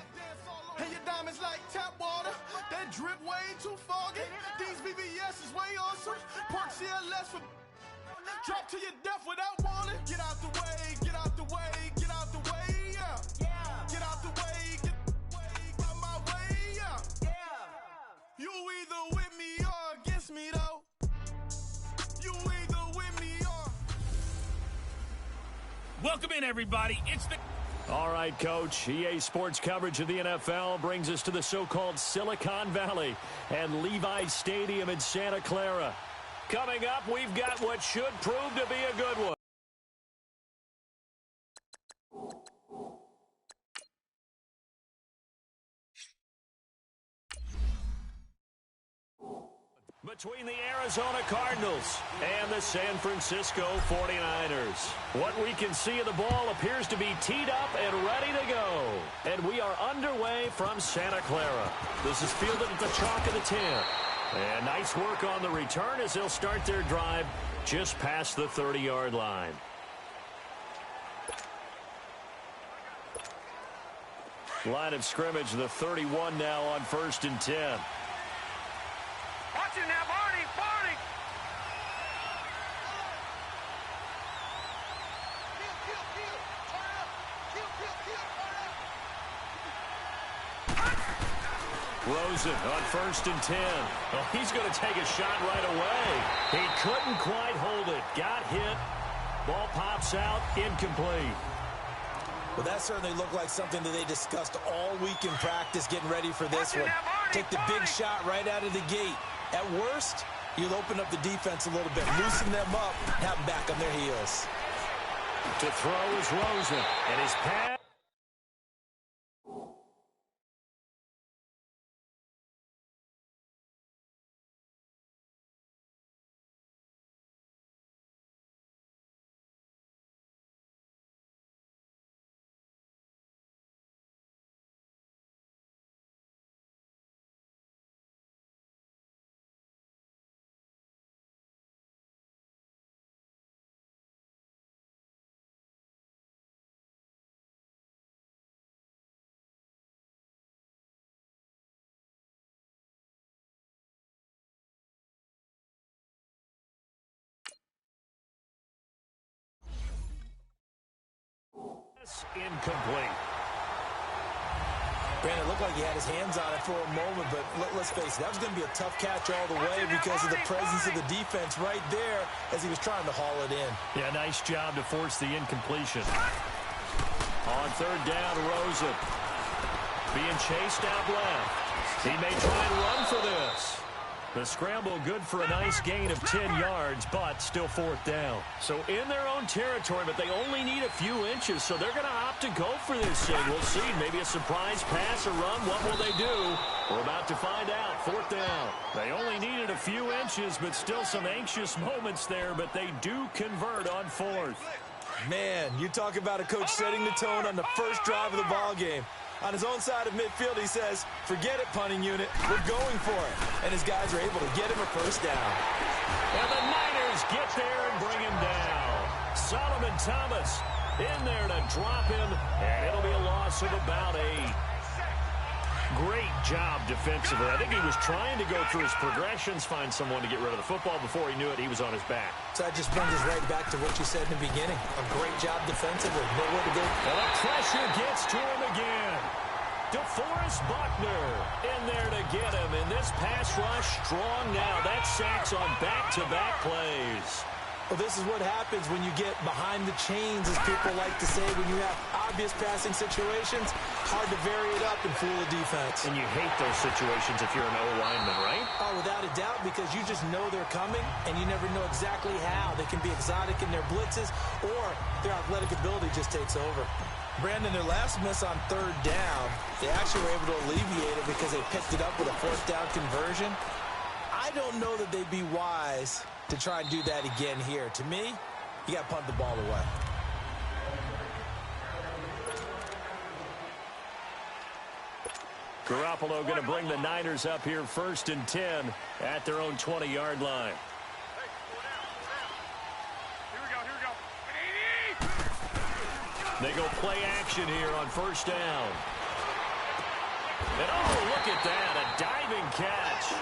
S8: And your diamonds like tap water. That drip way too foggy. These VVS is way awesome. Park CLS for drop to your death without warning. Get out the way, get out the way, get out the way, yeah. Get out the way, get out my way, yeah. You either with me or against me though. You either with me or.
S2: Welcome in, everybody. It's the...
S3: All right, Coach. EA Sports coverage of the NFL brings us to the so-called Silicon Valley and Levi's Stadium in Santa Clara. Coming up, we've got what should prove to be a good one. Between the Arizona Cardinals and the San Francisco 49ers. What we can see of the ball appears to be teed up and ready to go. And we are underway from Santa Clara. This is fielded at the chalk of the 10. And nice work on the return as they'll start their drive just past the 30-yard line. Line of scrimmage, the 31 now on 1st and 10.
S6: Watch it now, Barney, Barney!
S3: Rosen on 1st and 10. Well, he's going to take a shot right away. He couldn't quite hold it. Got hit. Ball pops out. Incomplete.
S4: Well, that certainly looked like something that they discussed all week in practice getting ready for this one. Take the big shot right out of the gate. At worst, you'll open up the defense a little bit, loosen them up, have them back on their heels.
S3: To throw is Rosen, and his pass. Incomplete.
S4: Brandon, it looked like he had his hands on it for a moment, but let's face it, that was going to be a tough catch all the way because of the presence of the defense right there as he was trying to haul it in.
S3: Yeah, nice job to force the incompletion. On 3rd down, Rosen. Being chased out left. He may try and run for this. The scramble good for a nice gain of 10 yards, but still 4th down. So in their own territory, but they only need a few inches, so they're going to opt to go for this thing. We'll see. Maybe a surprise pass or run. What will they do? We're about to find out. 4th down. They only needed a few inches, but still some anxious moments there, but they do convert on 4th.
S4: Man, you talk about a coach setting the tone on the first drive of the ball game. On his own side of midfield, he says, forget it, punting unit. We're going for it. And his guys are able to get him a first down.
S3: And the Niners get there and bring him down. Solomon Thomas in there to drop him, and it'll be a loss of about 8. Great job defensively. I think he was trying to go through his progressions, find someone to get rid of the football. Before he knew it, he was on his back.
S4: So that just brings us right back to what you said in the beginning. A great job defensively. Nowhere to go.
S3: And the pressure gets to him again. DeForest Buckner in there to get him. And this pass rush strong now. That's sacks on back-to-back plays.
S4: Well, this is what happens when you get behind the chains, as people like to say, when you have obvious passing situations. Hard to vary it up and fool the defense.
S3: And you hate those situations if you're an O-lineman, right?
S4: Oh, without a doubt, because you just know they're coming, and you never know exactly how. They can be exotic in their blitzes, or their athletic ability just takes over. Brandon, their last miss on 3rd down, they actually were able to alleviate it because they picked it up with a 4th down conversion. I don't know that they'd be wise to try and do that again here. To me, you got to punt the ball away.
S3: Garoppolo going to bring the Niners up here 1st and 10 at their own 20-yard line. They go play action here on first down. And oh, look at that, a diving catch.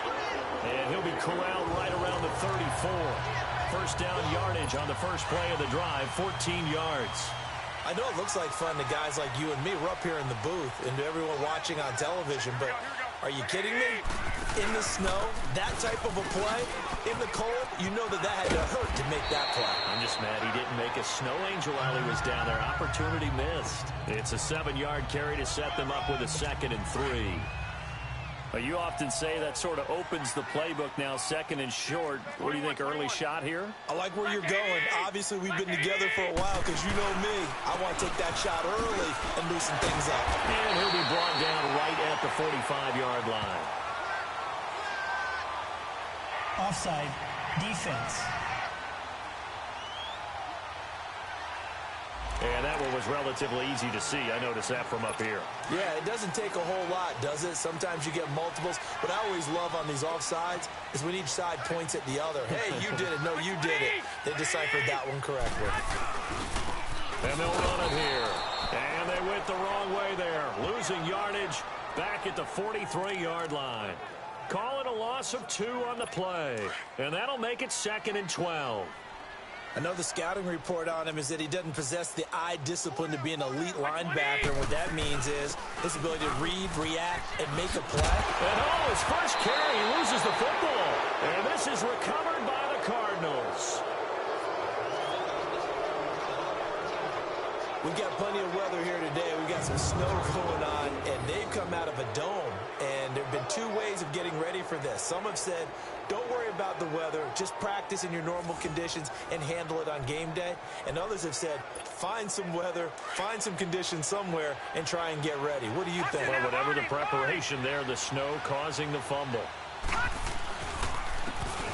S3: And he'll be corralled right around the 34. First down yardage on the first play of the drive, 14 yards.
S4: I know it looks like fun to guys like you and me. We're up here in the booth and to everyone watching on television, but are you kidding me? In the snow, that type of a play, in the cold, you know that had to hurt to make that play.
S3: I'm just mad he didn't make a snow angel while he was down there. Opportunity missed. It's a 7-yard carry to set them up with a 2nd and 3. Well, you often say that sort of opens the playbook now, 2nd and short. What do you think, early shot here?
S4: I like where you're going. Obviously, we've been together for a while because you know me. I want to take that shot early and loosen things up.
S3: And he'll be brought down right at the 45-yard line.
S5: Offside, defense.
S3: And that one was relatively easy to see. I noticed that from up here.
S4: Yeah, it doesn't take a whole lot, does it? Sometimes you get multiples. What I always love on these offsides is when each side points at the other. Hey, you did it. No, you did it. They deciphered that one correctly.
S3: And they'll run it here. And they went the wrong way there. Losing yardage back at the 43-yard line. Call it a loss of 2 on the play. And that'll make it 2nd and 12.
S4: I know the scouting report on him is that he doesn't possess the eye discipline to be an elite linebacker. And what that means is his ability to read, react, and make a play.
S3: And oh, his first carry, he loses the football. And this is recovered by the Cardinals.
S4: We've got plenty of weather here today. We've got some snow going on, and they've come out of a dome. And there have been 2 ways of getting ready for this. Some have said, don't worry about the weather. Just practice in your normal conditions and handle it on game day. And others have said, find some weather, find some conditions somewhere, and try and get ready. What do you think?
S3: Well, whatever the preparation there, the snow causing the fumble.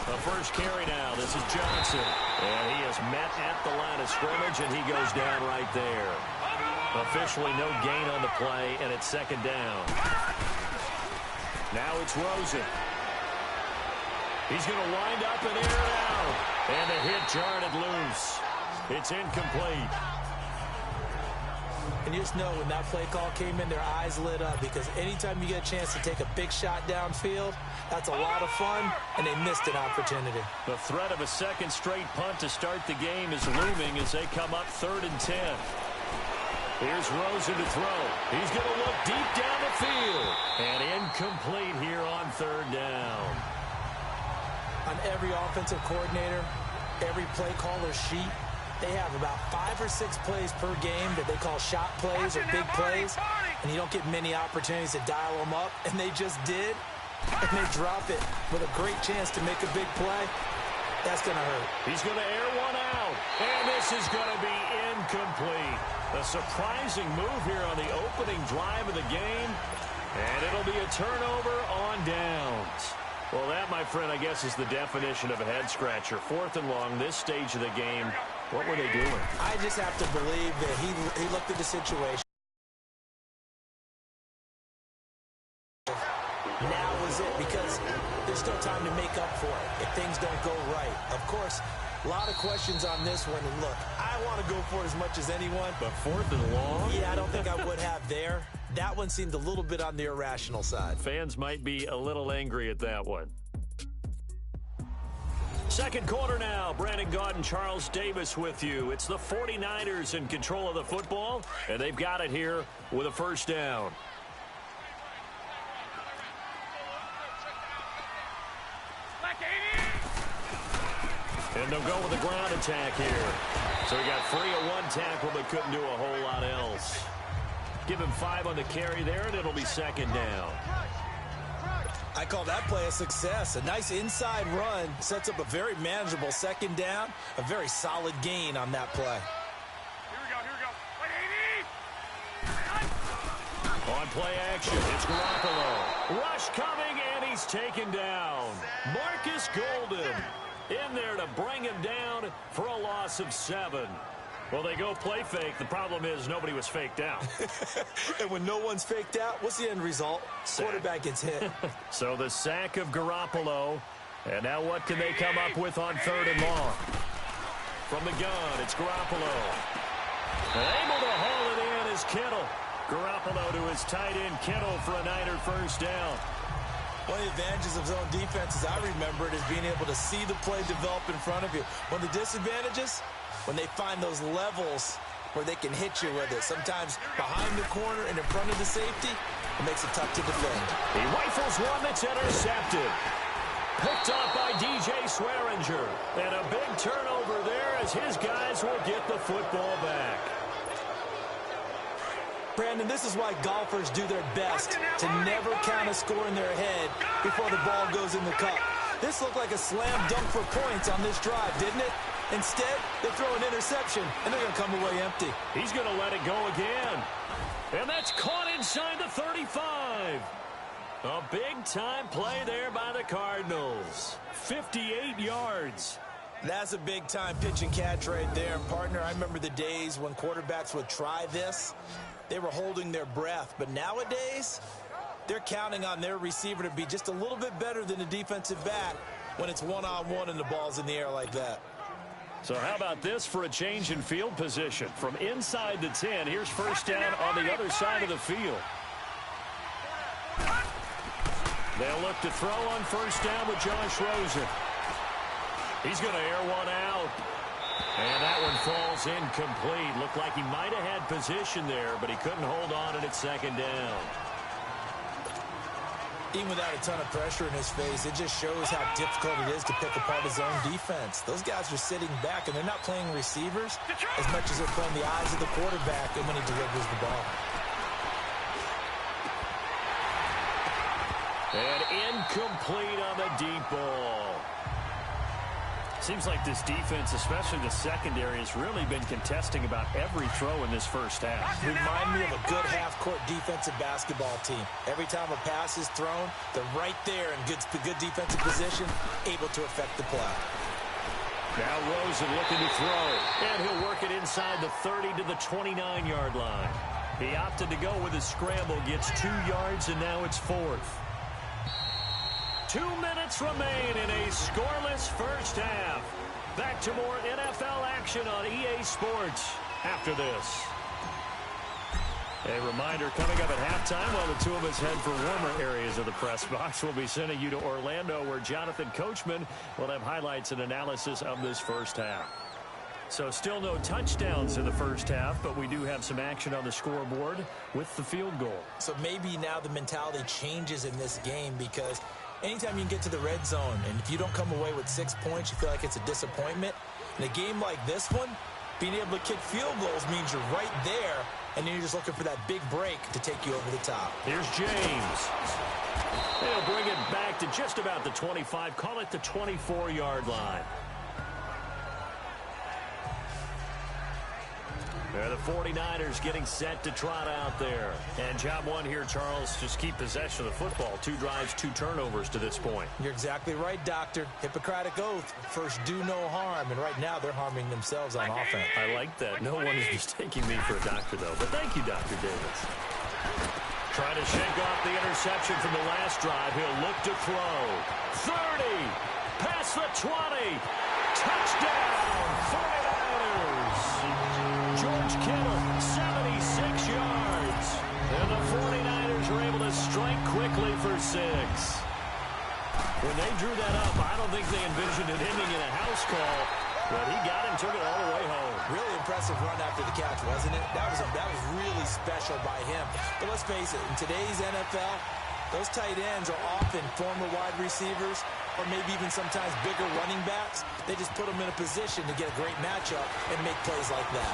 S3: The first carry now. This is Johnson. And he is met at the line of scrimmage, and he goes down right there. Officially no gain on the play, and it's 2nd down. Now it's Rosen. He's going to wind up and air it out. And the hit jarred it loose. It's incomplete.
S4: And you just know when that play call came in, their eyes lit up because anytime you get a chance to take a big shot downfield, that's a lot of fun, and they missed an opportunity.
S3: The threat of a 2nd straight punt to start the game is looming as they come up 3rd and 10. Here's Rosen to throw. He's going to look deep down the field. And incomplete here on 3rd down.
S4: On every offensive coordinator, every play caller sheet, they have about 5 or 6 plays per game that they call shot plays or big plays, and you don't get many opportunities to dial them up, and they just did, and they drop it with a great chance to make a big play. That's going to hurt.
S3: He's going to air one out, and this is going to be incomplete. A surprising move here on the opening drive of the game, and it'll be a turnover on downs. Well, that, my friend, I guess is the definition of a head-scratcher. 4th and long, this stage of the game. What were they doing?
S4: I just have to believe that he looked at the situation. Now is it, because there's still time to make up for it if things don't go right. Of course, a lot of questions on this one. And look, I want to go for it as much as anyone.
S3: But 4th and long?
S4: Yeah, I don't think I would have there. That one seemed a little bit on the irrational side.
S3: Fans might be a little angry at that one. 2nd quarter now. Brandon Gaudin, Charles Davis with you. It's the 49ers in control of the football, and they've got it here with a first down. And they'll go with a ground attack here. So he got free of 1 tackle but couldn't do a whole lot else. Give him 5 on the carry there, and it'll be 2nd down.
S4: I call that play a success. A nice inside run sets up a very manageable 2nd down. A very solid gain on that play.
S6: Here we go.
S3: On play action, it's Garoppolo. Rush coming, and he's taken down. Marcus Golden in there to bring him down for a loss of 7. Well, they go play fake. The problem is nobody was faked out.
S4: And when no one's faked out, what's the end result?
S3: Sack.
S4: Quarterback gets hit.
S3: So the sack of Garoppolo. And now what can they come up with on 3rd and long? From the gun, it's Garoppolo. And able to haul is Kittle. Garoppolo to his tight end, Kittle, for a Niner first down.
S4: One of the advantages of zone defense, as I remember it, is being able to see the play develop in front of you. One of the disadvantages, when they find those levels where they can hit you with it. Sometimes behind the corner and in front of the safety, it makes it tough to defend.
S3: He rifles one that's intercepted. Picked up by DJ Swearinger. And a big turnover there as his guys will get the football back.
S4: Brandon, this is why golfers do their best to never count a score in their head before the ball goes in the cup. This looked like a slam dunk for points on this drive, didn't it? Instead, they throw an interception, and they're going to come away empty.
S3: He's going to let it go again. And that's caught inside the 35. A big-time play there by the Cardinals. 58 yards.
S4: That's a big-time pitch and catch right there. Partner, I remember the days when quarterbacks would try this. They were holding their breath. But nowadays, they're counting on their receiver to be just a little bit better than the defensive back when it's one-on-one and the ball's in the air like that.
S3: So how about this for a change in field position? From inside the 10, here's first down on the other side of the field. They'll look to throw on first down with Josh Rosen. He's going to air one out. And that one falls incomplete. Looked like he might have had position there, but he couldn't hold on, and it's second down.
S4: Even without a ton of pressure in his face, it just shows how difficult it is to pick apart his own defense. Those guys are sitting back, and they're not playing receivers as much as they're playing the eyes of the quarterback and when he delivers the ball.
S3: And incomplete on the deep ball. Seems like this defense, especially the secondary, has really been contesting about every throw in this first half.
S4: Remind me of a good half-court defensive basketball team. Every time a pass is thrown, they're right there in good defensive position, able to affect the play.
S3: Now Rosen looking to throw, and he'll work it inside the 30 to the 29-yard line. He opted to go with a scramble, gets 2 yards, and now it's fourth. 2 minutes remain in a scoreless first half. Back to more NFL action on EA Sports after this. A reminder coming up at halftime while the two of us head for warmer areas of the press box. We'll be sending you to Orlando where Jonathan Coachman will have highlights and analysis of this first half. So still no touchdowns in the first half, but we do have some action on the scoreboard with the field goal.
S4: So maybe now the mentality changes in this game because anytime you can get to the red zone, and if you don't come away with 6 points, you feel like it's a disappointment. In a game like this one, being able to kick field goals means you're right there, and then you're just looking for that big break to take you over the top.
S3: Here's James. They'll bring it back to just about the 25, call it the 24-yard line. They're the 49ers getting set to trot out there. And job one here, Charles, just keep possession of the football. 2 drives, 2 turnovers to this point.
S4: You're exactly right, Doctor. Hippocratic oath. First, do no harm. And right now, they're harming themselves on offense.
S3: I like that. No one is mistaking me for a doctor, though. But thank you, Dr. Davis. Trying to shake off the interception from the last drive. He'll look to throw. 30. Past the 20. Touchdown. 49ers. George Kittle, 76 yards. And the 49ers are able to strike quickly for 6. When they drew that up, I don't think they envisioned it ending in a house call, but he got him, took it all the way home.
S4: Really impressive run after the catch, wasn't it? That was really special by him. But let's face it, in today's NFL, those tight ends are often former wide receivers or maybe even sometimes bigger running backs. They just put them in a position to get a great matchup and make plays like that.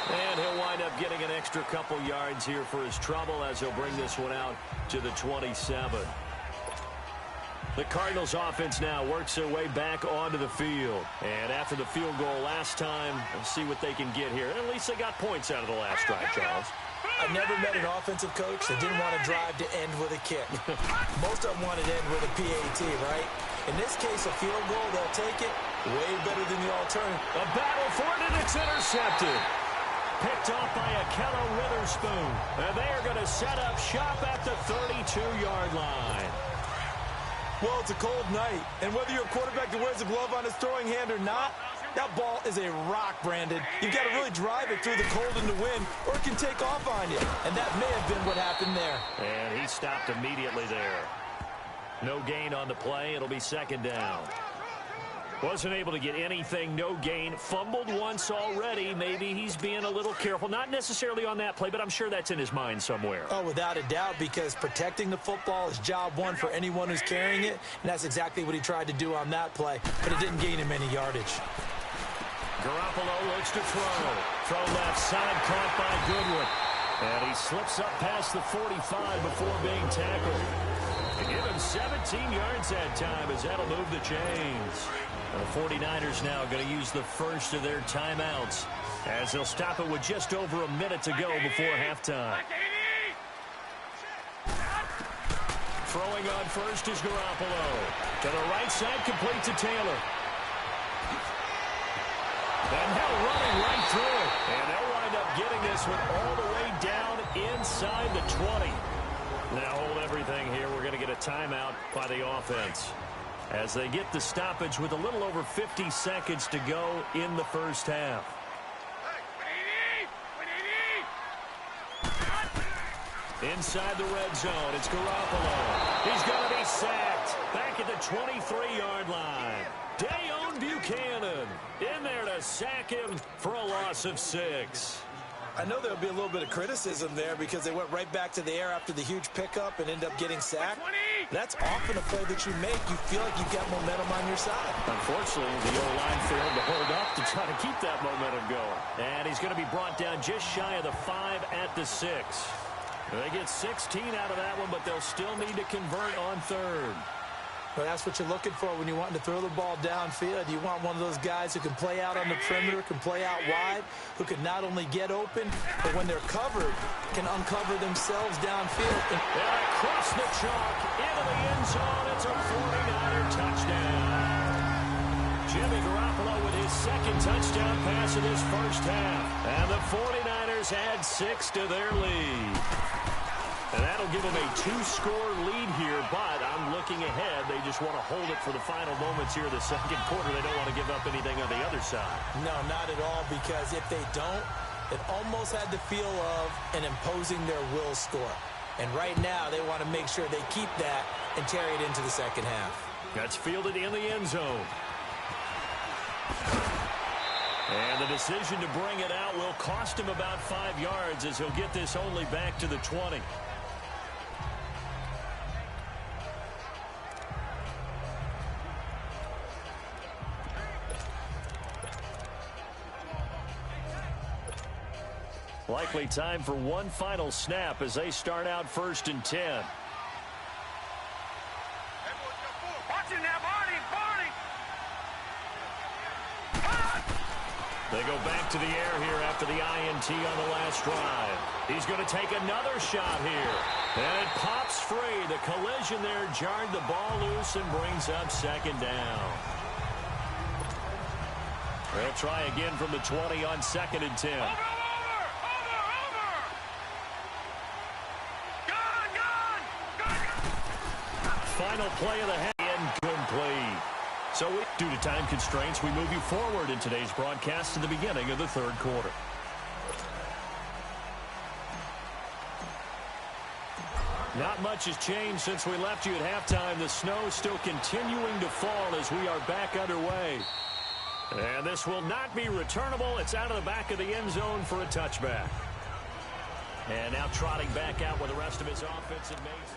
S3: And he'll wind up getting an extra couple yards here for his trouble as he'll bring this one out to the 27. The Cardinals offense now works their way back onto the field. And after the field goal last time, we'll see what they can get here. And at least they got points out of the last drive, Charles.
S4: I never met an offensive coach that didn't want to drive to end with a kick. Most of them wanted to end with a PAT, right? In this case, a field goal, they'll take it. Way better than the alternative.
S3: A battle for it, and it's intercepted. Picked off by Akello Witherspoon. And they are going to set up shop at the 32-yard line.
S4: Well, it's a cold night, and whether you're a quarterback that wears a glove on his throwing hand or not, That ball is a rock, Brandon. You've got to really drive it through the cold and the wind, or it can take off on you. And that may have been what happened there.
S3: And he stopped immediately there. No gain on the play. It'll be second down. Wasn't able to get anything, no gain. Fumbled once already. Maybe he's being a little careful. Not necessarily on that play, but I'm sure that's in his mind somewhere.
S4: Oh, without a doubt, because protecting the football is job one for anyone who's carrying it, and that's exactly what he tried to do on that play, but it didn't gain him any yardage.
S3: Garoppolo looks to throw. Throw left side, caught by Goodwin. And he slips up past the 45 before being tackled. They give him 17 yards that time as that'll move the chains. The 49ers now going to use the first of their timeouts as they'll stop it with just over a minute to go before halftime. Throwing on first is Garoppolo. To the right side, complete to Taylor. And now running right through it. And they'll wind up getting this one all the way down inside the 20. Now hold everything here. We're going to get a timeout by the offense as they get the stoppage with a little over 50 seconds to go in the first half. Inside the red zone, it's Garoppolo. He's going to be sacked back at the 23-yard line. Dayon Buchanan in there to sack him for a loss of 6.
S4: I know there'll be a little bit of criticism there because they went right back to the air after the huge pickup and end up getting sacked. That's often a play that you make. You feel like you've got momentum on your side.
S3: Unfortunately, the O-line failed to hold up to try to keep that momentum going. And he's going to be brought down just shy of the 5 at the 6. They get 16 out of that one, but they'll still need to convert on third.
S4: Well, that's what you're looking for when you're wanting to throw the ball downfield. You want one of those guys who can play out on the perimeter, can play out wide, who can not only get open, but when they're covered, can uncover themselves downfield.
S3: And across the chalk, into the end zone, it's a 49er touchdown. Jimmy Garoppolo with his second touchdown pass in his first half. And the 49ers add 6 to their lead. And that'll give them a 2-score lead here, but I'm looking ahead. They just want to hold it for the final moments here of the second quarter. They don't want to give up anything on the other side.
S4: No, not at all, because if they don't, it almost had the feel of an imposing their will score. And right now, they want to make sure they keep that and carry it into the second half.
S3: That's fielded in the end zone. And the decision to bring it out will cost him about 5 yards as he'll get this only back to the 20. Likely time for one final snap as they start out 1st and 10.
S6: Watch him now, Barney.
S3: They go back to the air here after the INT on the last drive. He's going to take another shot here. And it pops free. The collision there jarred the ball loose and brings up second down. They'll try again from the 20 on 2nd and 10. Final play of the half, incomplete. So due to time constraints, we move you forward in today's broadcast to the beginning of the third quarter. Not much has changed since we left you at halftime. The snow still continuing to fall as we are back underway. And this will not be returnable. It's out of the back of the end zone for a touchback. And now trotting back out with the rest of his offensive mates.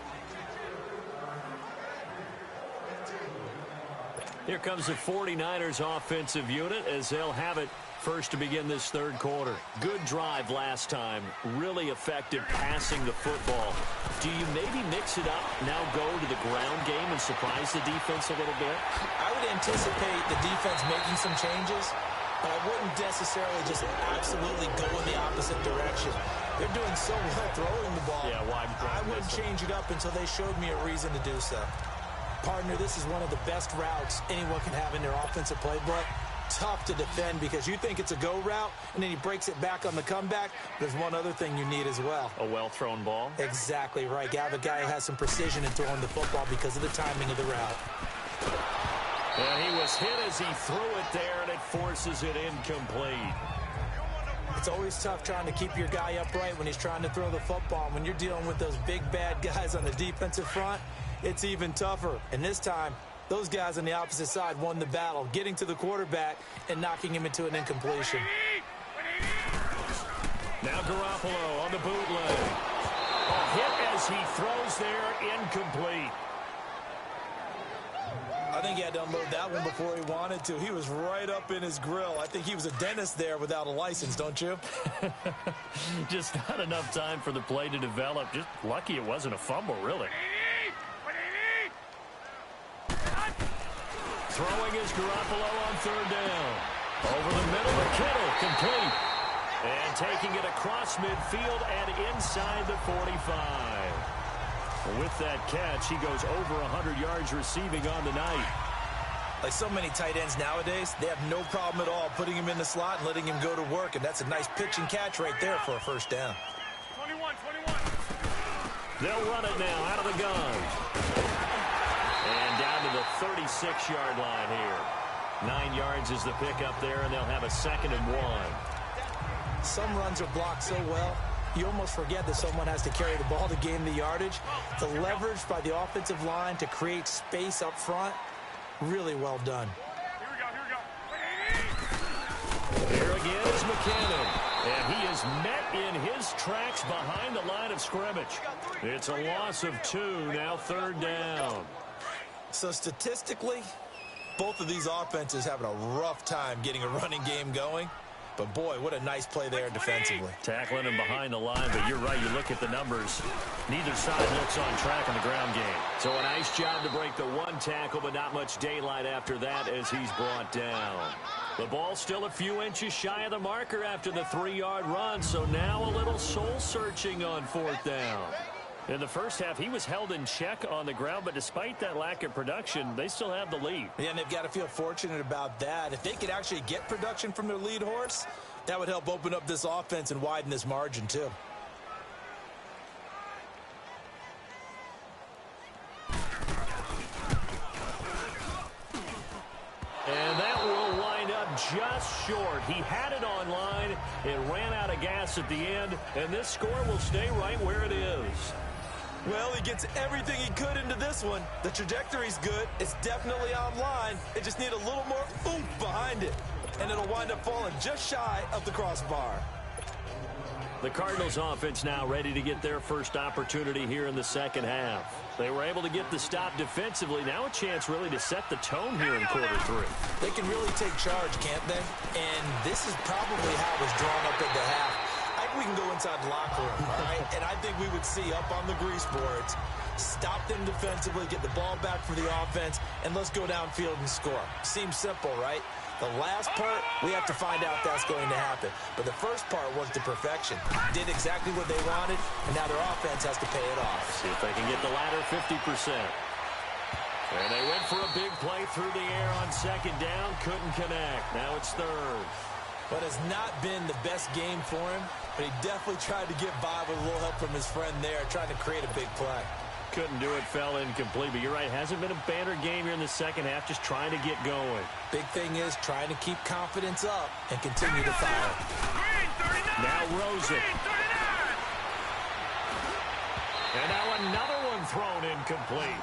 S3: Here comes the 49ers offensive unit as they'll have it first to begin this third quarter. Good drive last time. Really effective passing the football. Do you maybe mix it up, now go to the ground game and surprise the defense a little bit?
S4: I would anticipate the defense making some changes, but I wouldn't necessarily just absolutely go in the opposite direction. They're doing so well throwing the ball.
S3: Yeah, wide.
S4: I wouldn't change it up until they showed me a reason to do so. Partner, this is one of the best routes anyone can have in their offensive playbook. Tough to defend because you think it's a go route, and then he breaks it back on the comeback. There's one other thing you need as well.
S3: A well-thrown ball?
S4: Exactly right. You have a guy who has some precision in throwing the football because of the timing of the route.
S3: And he was hit as he threw it there, and it forces it incomplete.
S4: It's always tough trying to keep your guy upright when he's trying to throw the football. When you're dealing with those big, bad guys on the defensive front, it's even tougher. And this time, those guys on the opposite side won the battle, getting to the quarterback and knocking him into an incompletion.
S3: Now Garoppolo on the bootleg. A hit as he throws there, incomplete.
S4: I think he had to unload that one before he wanted to. He was right up in his grill. I think he was a dentist there without a license, don't you?
S3: Just not enough time for the play to develop. Just lucky it wasn't a fumble, really. Throwing is Garoppolo on third down. Over the middle of Kittle, complete. And taking it across midfield and inside the 45. With that catch, he goes over 100 yards receiving on the night.
S4: Like so many tight ends nowadays, they have no problem at all putting him in the slot and letting him go to work. And that's a nice pitch and catch right there for a first down.
S6: 21.
S3: They'll run it now out of the gun. And down to the 36-yard line here. 9 yards is the pickup there, and they'll have a 2nd and 1.
S4: Some runs are blocked so well, you almost forget that someone has to carry the ball to gain the yardage. The leverage by the offensive line to create space up front, really well done.
S3: Here again is McKinnon. And he is met in his tracks behind the line of scrimmage. It's a loss of 2, now 3rd down.
S4: So statistically, both of these offenses having a rough time getting a running game going. But, boy, what a nice play there defensively.
S3: Tackling him behind the line, but you're right. You look at the numbers. Neither side looks on track in the ground game. So a nice job to break the one tackle, but not much daylight after that as he's brought down. The ball still a few inches shy of the marker after the 3-yard run, so now a little soul-searching on 4th down. In the first half, he was held in check on the ground, but despite that lack of production, they still have the lead.
S4: Yeah, and they've got to feel fortunate about that. If they could actually get production from their lead horse, that would help open up this offense and widen this margin, too.
S3: And that will wind up just short. He had it on line. It ran out of gas at the end, and this score will stay right where it is.
S4: Well, he gets everything he could into this one. The trajectory's good. It's definitely online. It just need a little more oomph behind it. And it'll wind up falling just shy of the crossbar.
S3: The Cardinals offense now ready to get their first opportunity here in the second half. They were able to get the stop defensively. Now a chance really to set the tone here in quarter 3.
S4: They can really take charge, can't they? And this is probably how it was drawn up at the half. I think we can go inside the locker room, all right? And I think we would see up on the grease boards, stop them defensively, get the ball back for the offense, and let's go downfield and score. Seems simple, right? The last part, we have to find out if that's going to happen. But the first part was to perfection. Did exactly what they wanted, and now their offense has to pay it off.
S3: See if they can get the latter 50%. And they went for a big play through the air on 2nd down. Couldn't connect. Now it's 3rd.
S4: But it's not been the best game for him, but he definitely tried to get by with a little help from his friend there, trying to create a big play.
S3: Couldn't do it, fell incomplete. But you're right, hasn't been a banner game here in the second half, just trying to get going.
S4: Big thing is trying to keep confidence up and continue to fire.
S3: Now Rosen. And now another one thrown incomplete.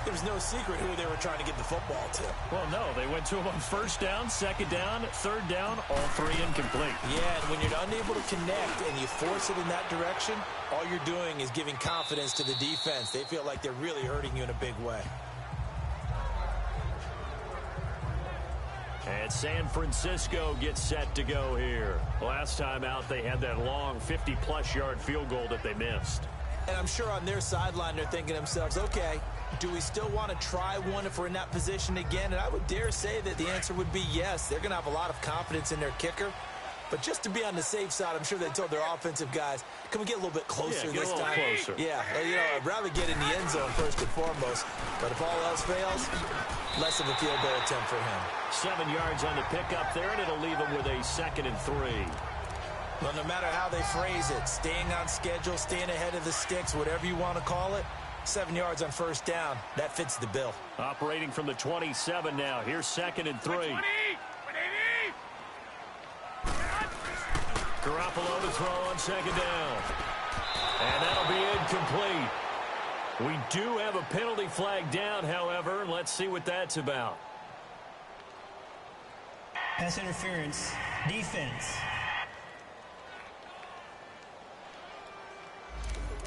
S4: There was no secret who they were trying to get the football to.
S3: Well, no, they went to him on 1st down, 2nd down, 3rd down, all 3 incomplete.
S4: Yeah, and when you're unable to connect and you force it in that direction, all you're doing is giving confidence to the defense. They feel like they're really hurting you in a big way.
S3: And San Francisco gets set to go here. Last time out, they had that long 50-plus yard field goal that they missed.
S4: And I'm sure on their sideline, they're thinking to themselves, okay, do we still want to try one if we're in that position again? And I would dare say that the answer would be yes. They're going to have a lot of confidence in their kicker. But just to be on the safe side, I'm sure they told their offensive guys, can we get a little bit closer this time?
S3: Closer.
S4: Yeah, you know, I'd rather get in the end zone first and foremost. But if all else fails, less of a field goal attempt for him.
S3: 7 yards on the pickup there, and it'll leave him with a 2nd and 3.
S4: Well, no matter how they phrase it, staying on schedule, staying ahead of the sticks, whatever you want to call it, 7 yards on first down. That fits the bill.
S3: Operating from the 27 now. Here's 2nd and 3. Garoppolo to throw on 2nd down. And that'll be incomplete. We do have a penalty flag down, however. Let's see what that's about.
S5: Pass interference. Defense.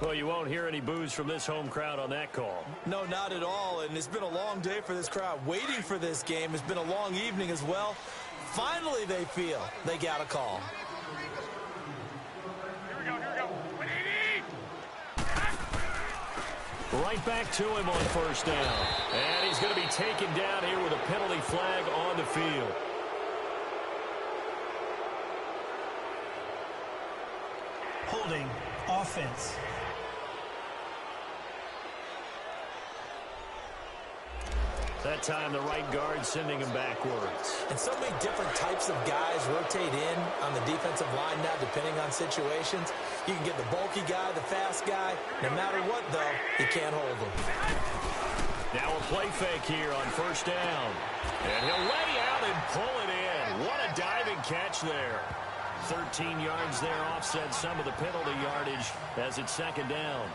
S3: Well, you won't hear any boos from this home crowd on that call.
S4: No, not at all. And it's been a long day for this crowd. Waiting for this game. It's been a long evening as well. Finally, they feel they got a call.
S3: Right back to him on first down. And he's going to be taken down here with a penalty flag on the field.
S5: Holding. Offense.
S3: That time, the right guard sending him backwards.
S4: And so many different types of guys rotate in on the defensive line now, depending on situations. You can get the bulky guy, the fast guy. No matter what, though, you can't hold them.
S3: Now a play fake here on first down. And he'll lay out and pull it in. What a diving catch there. 13 yards there offset some of the penalty yardage as it's 2nd down.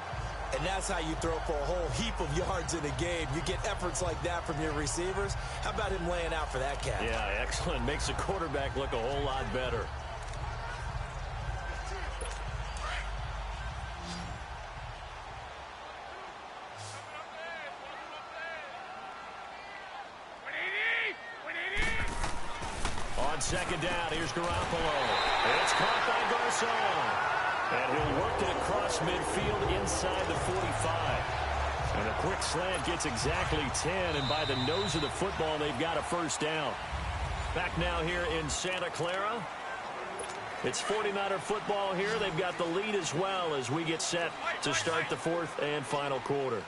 S4: And that's how you throw for a whole heap of yards in a game. You get efforts like that from your receivers. How about him laying out for that catch?
S3: Yeah, excellent. Makes the quarterback look a whole lot better. On 2nd down, here's Garoppolo. It's caught by Garcon. And he'll work it across midfield inside the 45. And a quick slant gets exactly 10. And by the nose of the football, they've got a first down. Back now here in Santa Clara. It's 49er football here. They've got the lead as well as we get set to start the 4th and final quarter.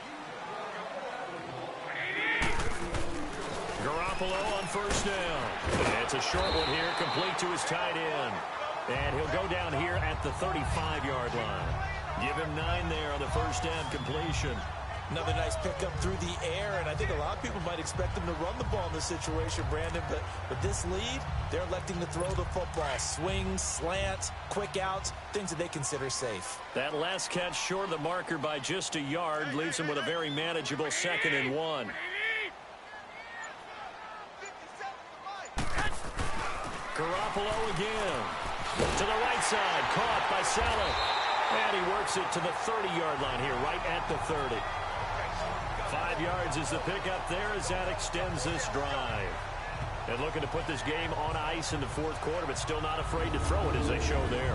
S3: Garoppolo on first down. It's a short one here, complete to his tight end. And he'll go down here at the 35-yard line. Give him 9 there on the first down completion.
S4: Another nice pickup through the air, and I think a lot of people might expect him to run the ball in this situation, Brandon, but with this lead, they're electing to throw the football. Swings, slants, quick outs, things that they consider safe.
S3: That last catch short of the marker by just a yard leaves him with a very manageable 2nd and 1. Garoppolo again. To the right side, caught by Saleh. And he works it to the 30-yard line here, right at the 30. 5 yards is the pickup there as that extends this drive. And looking to put this game on ice in the 4th quarter, but still not afraid to throw it as they show there.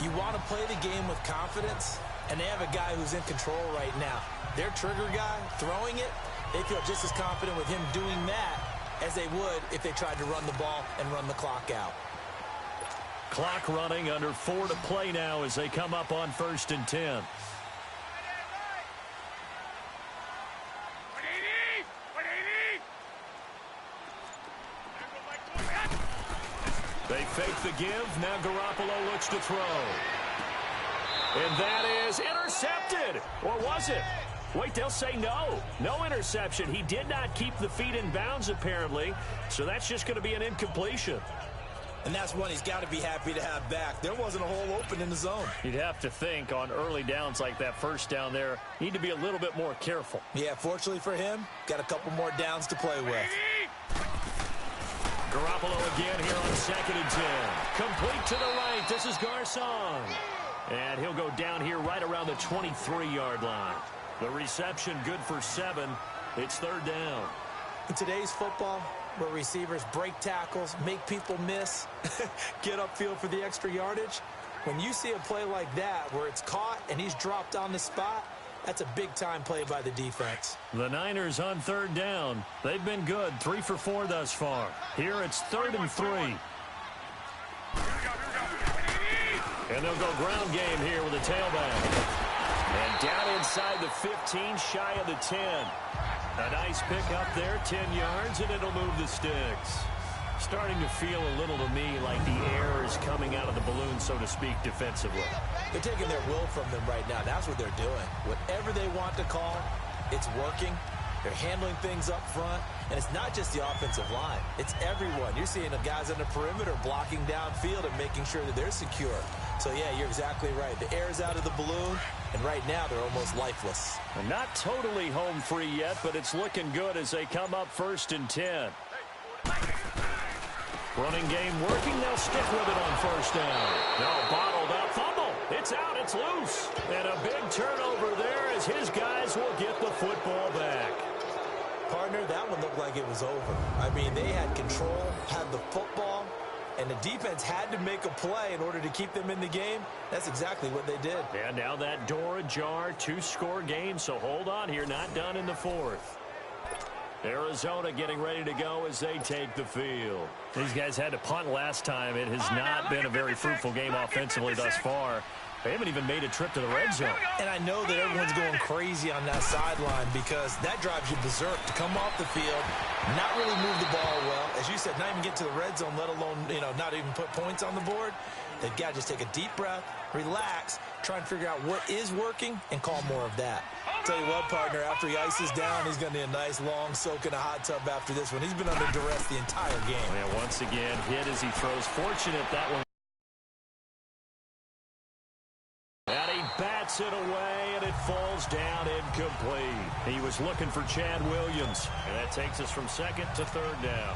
S4: You want to play the game with confidence, and they have a guy who's in control right now. Their trigger guy, throwing it, they feel just as confident with him doing that as they would if they tried to run the ball and run the clock out.
S3: Clock running, under 4 to play now as they come up on 1st and 10. They fake the give. Now Garoppolo looks to throw. And that is intercepted. Or was it? Wait, they'll say no. No interception. He did not keep the feet in bounds, apparently. So that's just going to be an incompletion.
S4: And that's one he's got to be happy to have back. There wasn't a hole open in the zone.
S3: You'd have to think on early downs like that first down there, need to be a little bit more careful.
S4: Yeah, fortunately for him, got a couple more downs to play with.
S3: Garoppolo again here on 2nd and 10. Complete to the right. This is Garcon. And he'll go down here right around the 23-yard line. The reception good for 7. It's 3rd down.
S4: In today's football, where receivers break tackles, make people miss, get upfield for the extra yardage, when you see a play like that where it's caught and he's dropped on the spot, that's a big-time play by the defense.
S3: The Niners on 3rd down. They've been good, 3 for 4 thus far. Here it's 3rd and 3. And they'll go ground game here with a tailback. And down inside the 15, shy of the 10. A nice pick up there, 10 yards, and it'll move the sticks. Starting to feel a little to me like the air is coming out of the balloon, so to speak, defensively.
S4: They're taking their will from them right now. That's what they're doing. Whatever they want to call, it's working. They're handling things up front. And it's not just the offensive line. It's everyone. You're seeing the guys on the perimeter blocking downfield and making sure that they're secure. So, yeah, you're exactly right. The air's out of the balloon, and right now they're almost lifeless.
S3: Not totally home free yet, but it's looking good as they come up 1st and 10. Running game working. They'll stick with it on 1st down. No, bottled up. Fumble. It's out. It's loose. And a big turnover there as his guys will get the football back.
S4: Partner, that one looked like it was over. I mean, they had control, had the football, and the defense had to make a play in order to keep them in the game. That's exactly what they did.
S3: And now that door ajar, 2-score game, so hold on here. Not done in the 4th. Arizona getting ready to go as they take the field. These guys had to punt last time. It has not been a very fruitful game offensively thus far. They haven't even made a trip to the red zone.
S4: And I know that everyone's going crazy on that sideline because that drives you berserk to come off the field, not really move the ball well. As you said, not even get to the red zone, let alone, not even put points on the board. They've got to just take a deep breath, relax, try and figure out what is working, and call more of that. Tell you what, partner, after he ices down, he's going to need a nice long soak in a hot tub after this one. He's been under duress the entire game.
S3: And once again, hit as he throws. Fortunate that one. And he bats it away, and it falls down incomplete. He was looking for Chad Williams, and that takes us from 2nd to 3rd down.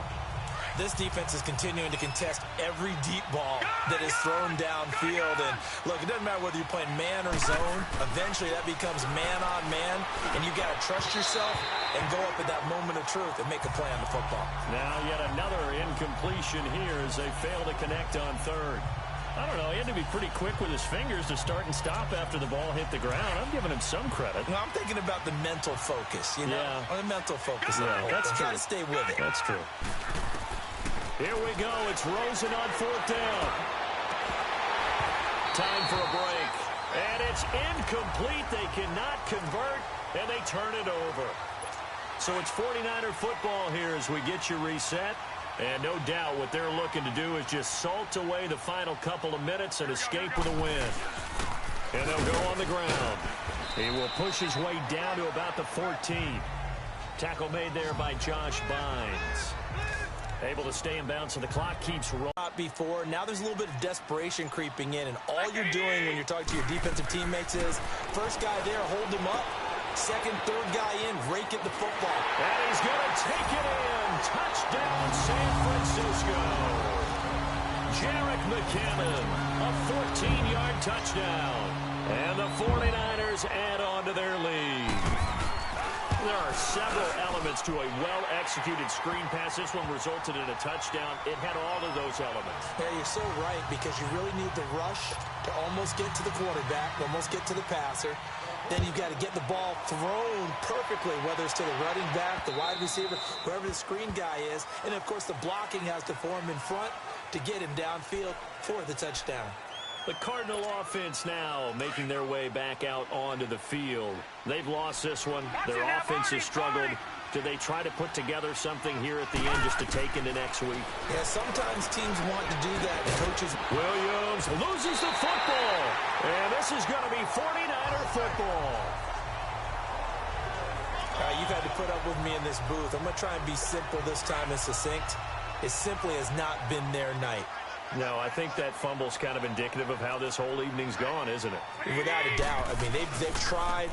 S4: This defense is continuing to contest every deep ball that is thrown downfield. And, look, it doesn't matter whether you're playing man or zone. Eventually, that becomes man-on-man, and you've got to trust yourself and go up at that moment of truth and make a play on the football.
S3: Now yet another incompletion here as they fail to connect on 3rd. I don't know. He had to be pretty quick with his fingers to start and stop after the ball hit the ground. I'm giving him some credit.
S4: Well, I'm thinking about the mental focus,
S3: Yeah.
S4: The mental focus.
S3: Yeah, that's true.
S4: Try to stay with it.
S3: That's true. Here we go. It's Rosen on 4th down. Time for a break. And it's incomplete. They cannot convert, and they turn it over. So it's 49er football here as we get you reset. And no doubt what they're looking to do is just salt away the final couple of minutes and escape with a win. And they'll go on the ground. He will push his way down to about the 14. Tackle made there by Josh Bynes. Able to stay in bounds, so the clock keeps rolling.
S4: Before, now there's a little bit of desperation creeping in, and all you're doing when you're talking to your defensive teammates is, first guy there, hold him up. Second, third guy in, rake at the football.
S3: And he's going to take it in. Touchdown, San Francisco. Jerick McKinnon, a 14-yard touchdown. And the 49ers add on to their lead. There are several elements to a well-executed screen pass. This one resulted in a touchdown. It had all of those elements.
S4: Yeah, you're so right, because you really need the rush to almost get to the quarterback, almost get to the passer. Then you've got to get the ball thrown perfectly, whether it's to the running back, the wide receiver, whoever the screen guy is. And, of course, the blocking has to form in front to get him downfield for the touchdown.
S3: The Cardinal offense now making their way back out onto the field. They've lost this one. Their offense has struggled. Do they try to put together something here at the end just to take into next week?
S4: Yeah, sometimes teams want to do that. The coaches.
S3: Williams loses the football. And this is going to be 49er football.
S4: All right, you've had to put up with me in this booth. I'm going to try and be simple this time and succinct. It simply has not been their night.
S3: No, I think that fumble's kind of indicative of how this whole evening's gone, isn't it?
S4: Without a doubt. I mean, they've tried,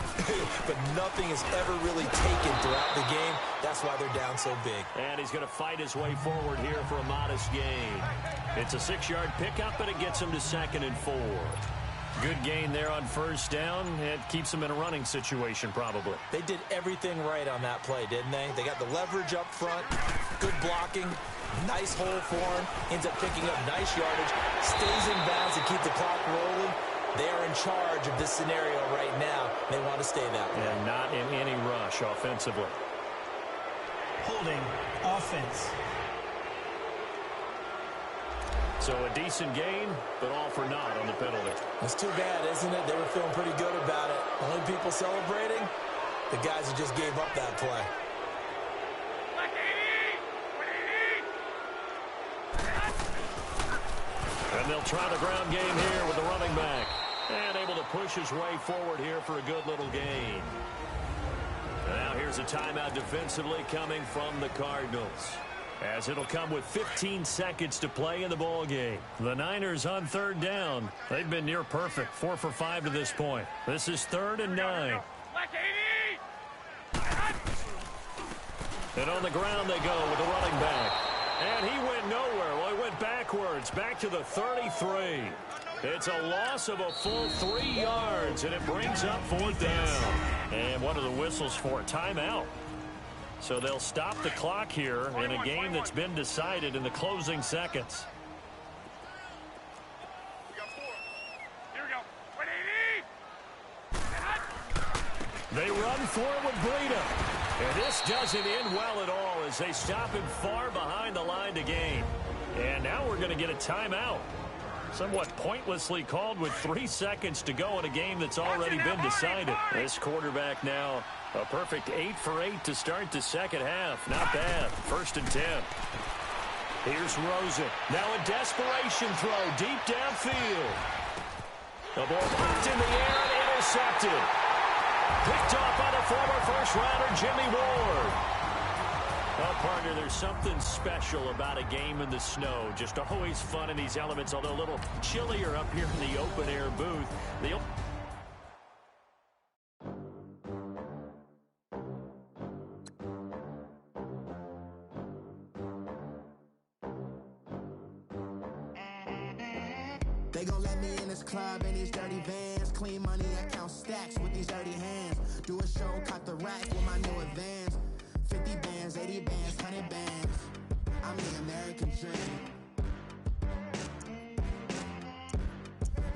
S4: but nothing has ever really taken throughout the game. That's why they're down so big.
S3: And he's going to fight his way forward here for a modest gain. It's a 6-yard pickup, but it gets him to 2nd and 4. Good gain there on 1st down. It keeps him in a running situation, probably.
S4: They did everything right on that play, didn't they? They got the leverage up front, good blocking, nice hole for him, ends up picking up nice yardage, stays in bounds to keep the clock rolling. They are in charge of this scenario right now. They want to stay that way.
S3: And not in any rush offensively.
S5: Holding offense.
S3: So a decent gain, but all for naught on the penalty.
S4: It's too bad, isn't it? They were feeling pretty good about it. Only people celebrating, the guys who just gave up that play.
S3: they'll try the ground game here with the running back. And able to push his way forward here for a good little gain. Now here's a timeout defensively coming from the Cardinals, as it'll come with 15 seconds to play in the ball game. The Niners on third down. They've been near perfect, 4 for 5 to this point. This is 3rd and 9. And on the ground they go with the running back. And he went nowhere. Well, he went backwards, back to the 33. It's a loss of a full 3 yards, and it brings up 4th down. And what are the whistles for? Timeout. So they'll stop the clock here in a game that's been decided in the closing seconds. They run for it with Breida. And this doesn't end well at all as they stop him far behind the line to gain. And now we're going to get a timeout. Somewhat pointlessly called with 3 seconds to go in a game that's already been decided. This quarterback now a perfect 8 for 8 to start the second half. Not bad. 1st and 10. Here's Rosen. Now a desperation throw deep downfield. The ball popped in the air and intercepted. Picked off by the former first-rounder Jimmy Ward. Well, partner, there's something special about a game in the snow. Just always fun in these elements, although a little chillier up here in the open-air booth.
S7: They gon' let me in this club in these dirty vans. Clean money, I count stacks with these dirty hands. Do a show, cut the rack with my new advance. 50 bands, 80 bands, 100 bands. I'm the American dream.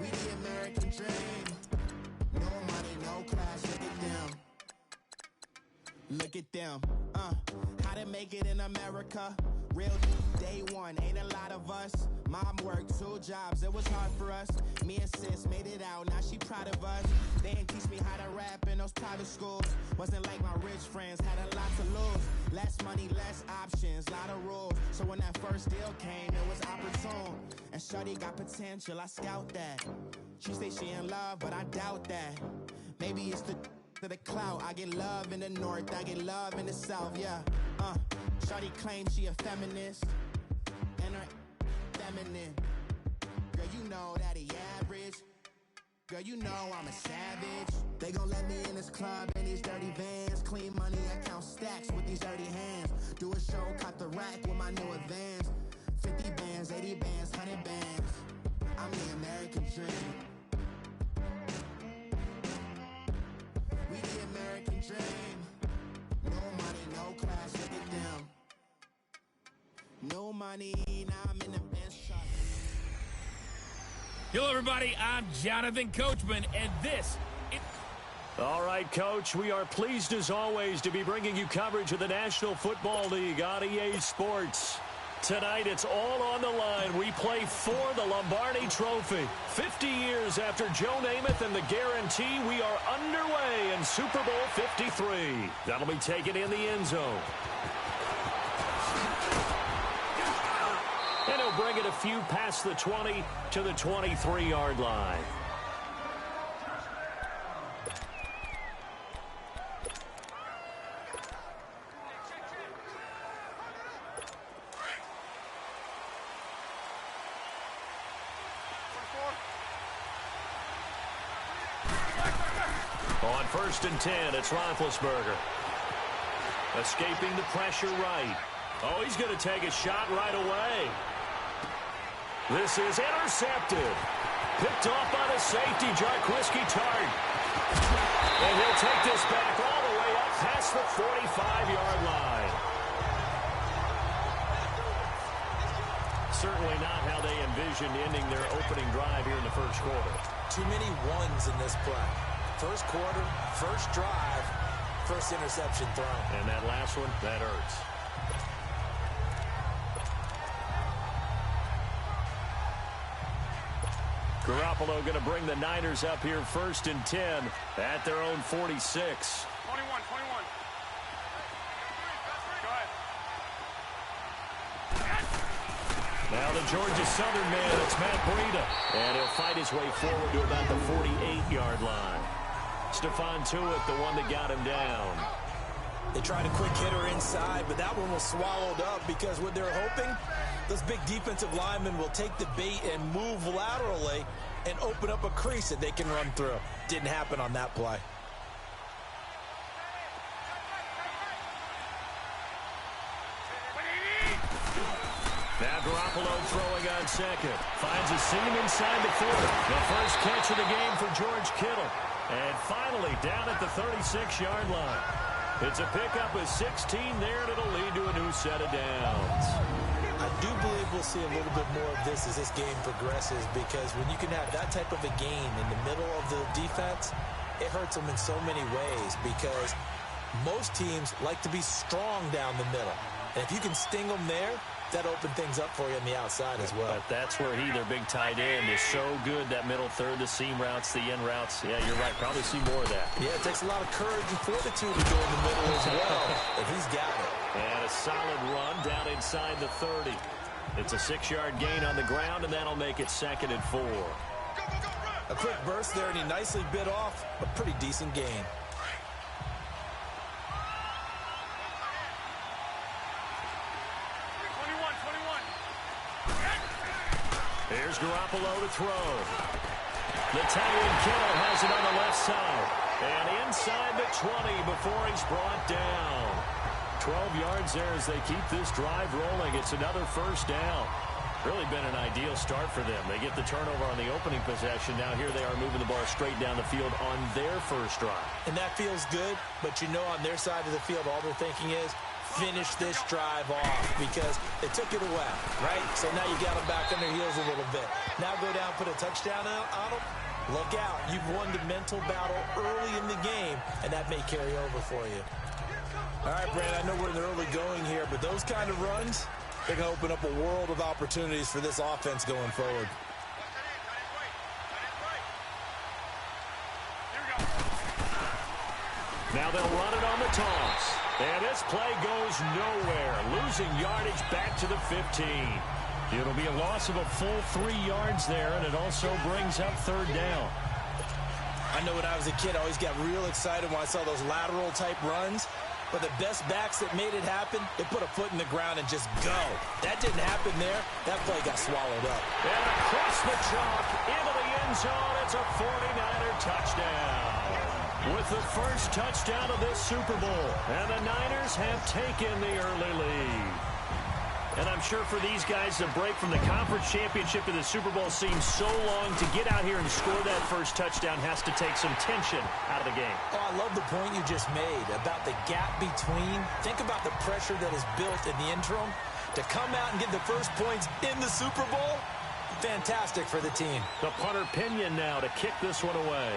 S7: We the American dream. No money, no class, look at them. Look at them. How to make it in America. Real day one, ain't a lot of us. Mom worked 2 jobs, it was hard for us. Me and sis made it out, now she proud of us. They didn't teach me how to rap in those private schools. Wasn't like my rich friends, had a lot to lose. Less money, less options, lot of rules. So when that first deal came, it was opportune. And shorty got potential, I scout that. She say she in love, but I doubt that. Maybe it's the clout. I get love in the north, I get love in the south, yeah. Shorty claims she a feminist, and her feminine. Girl, you know that he average. Girl, you know I'm a savage. They gon' let me in this club in these dirty vans. Clean money, I count stacks with these dirty hands. Do a show, cut the rack with my new advance. 50 bands, 80 bands, 100 bands. I'm the American dream. We the American dream. No money, no class, look at them. No money, now I'm in the bench truck.
S2: Hello, everybody. I'm Jonathan Coachman, and this is...
S3: All right, Coach, we are pleased as always to be bringing you coverage of the National Football League on EA Sports. Tonight, it's all on the line. We play for the Lombardi Trophy. 50 years after Joe Namath and the guarantee, we are underway in Super Bowl 53. That'll be taken in the end zone. And he'll bring it a few past the 20 to the 23-yard line. On 1st and 10, it's Roethlisberger. Escaping the pressure right. Oh, he's going to take a shot right away. This is intercepted. Picked off by the safety, Jarquiski Tart. And he'll take this back all the way up past the 45-yard line. Certainly not how they envisioned ending their opening drive here in the first quarter.
S4: Too many ones in this play. First quarter, first drive, first interception thrown.
S3: And that last one, that hurts. Garoppolo going to bring the Niners up here 1st and 10 at their own 46.
S6: 21. Go ahead.
S3: Now the Georgia Southern man, it's Matt Breida. And he'll fight his way forward to about the 48-yard line. Stephon Tuitt, the one that got him down.
S4: They tried a quick hitter inside, but that one was swallowed up because what they're hoping, those big defensive linemen will take the bait and move laterally and open up a crease that they can run through. Didn't happen on that play.
S3: Now Garoppolo throwing on second. Finds a seam inside the 40. The first catch of the game for George Kittle. And finally down at the 36-yard line. It's a pickup of 16 there, and it'll lead to a new set of downs.
S4: I do believe we'll see a little bit more of this as this game progresses, because when you can have that type of a game in the middle of the defense, it hurts them in so many ways, because most teams like to be strong down the middle. And if you can sting them there, that opened things up for you on the outside as well.
S3: But that's where their big tight end, is so good, that middle third, the seam routes, the in routes. Yeah, you're right. Probably see more of that.
S4: Yeah, it takes a lot of courage and fortitude to go in the middle as well, if he's got it.
S3: And a solid run down inside the 30. It's a 6-yard gain on the ground, and that'll make it 2nd and 4.
S4: A quick burst there, and he nicely bit off a pretty decent gain.
S3: Here's Garoppolo to throw. The tight end Kittle has it on the left side. And inside the 20 before he's brought down. 12 yards there as they keep this drive rolling. It's another first down. Really been an ideal start for them. They get the turnover on the opening possession. Now here they are moving the ball straight down the field on their first drive.
S4: And that feels good, but you know on their side of the field all they're thinking is, finish this drive off, because they took it away, right? So now you got them back on their heels a little bit. Now go down, put a touchdown on them. Look out. You've won the mental battle early in the game, and that may carry over for you. All right, Brandon, I know we're in the early going here, but those kind of runs, they're going to open up a world of opportunities for this offense going forward.
S3: Now they'll run it on the toss. And this play goes nowhere. Losing yardage back to the 15. It'll be a loss of a full 3 yards there, and it also brings up 3rd down.
S4: I know when I was a kid, I always got real excited when I saw those lateral-type runs. But the best backs that made it happen, they put a foot in the ground and just go. That didn't happen there. That play got swallowed up.
S3: And across the chalk, into the end zone, it's a 49er touchdown. With the first touchdown of this Super Bowl. And the Niners have taken the early lead. And I'm sure for these guys, the break from the conference championship to the Super Bowl seems so long. To get out here and score that first touchdown has to take some tension out of the game.
S4: Oh, I love the point you just made about the gap between. Think about the pressure that is built in the interim. To come out and get the first points in the Super Bowl, fantastic for the team.
S3: The punter Pinion now to kick this one away.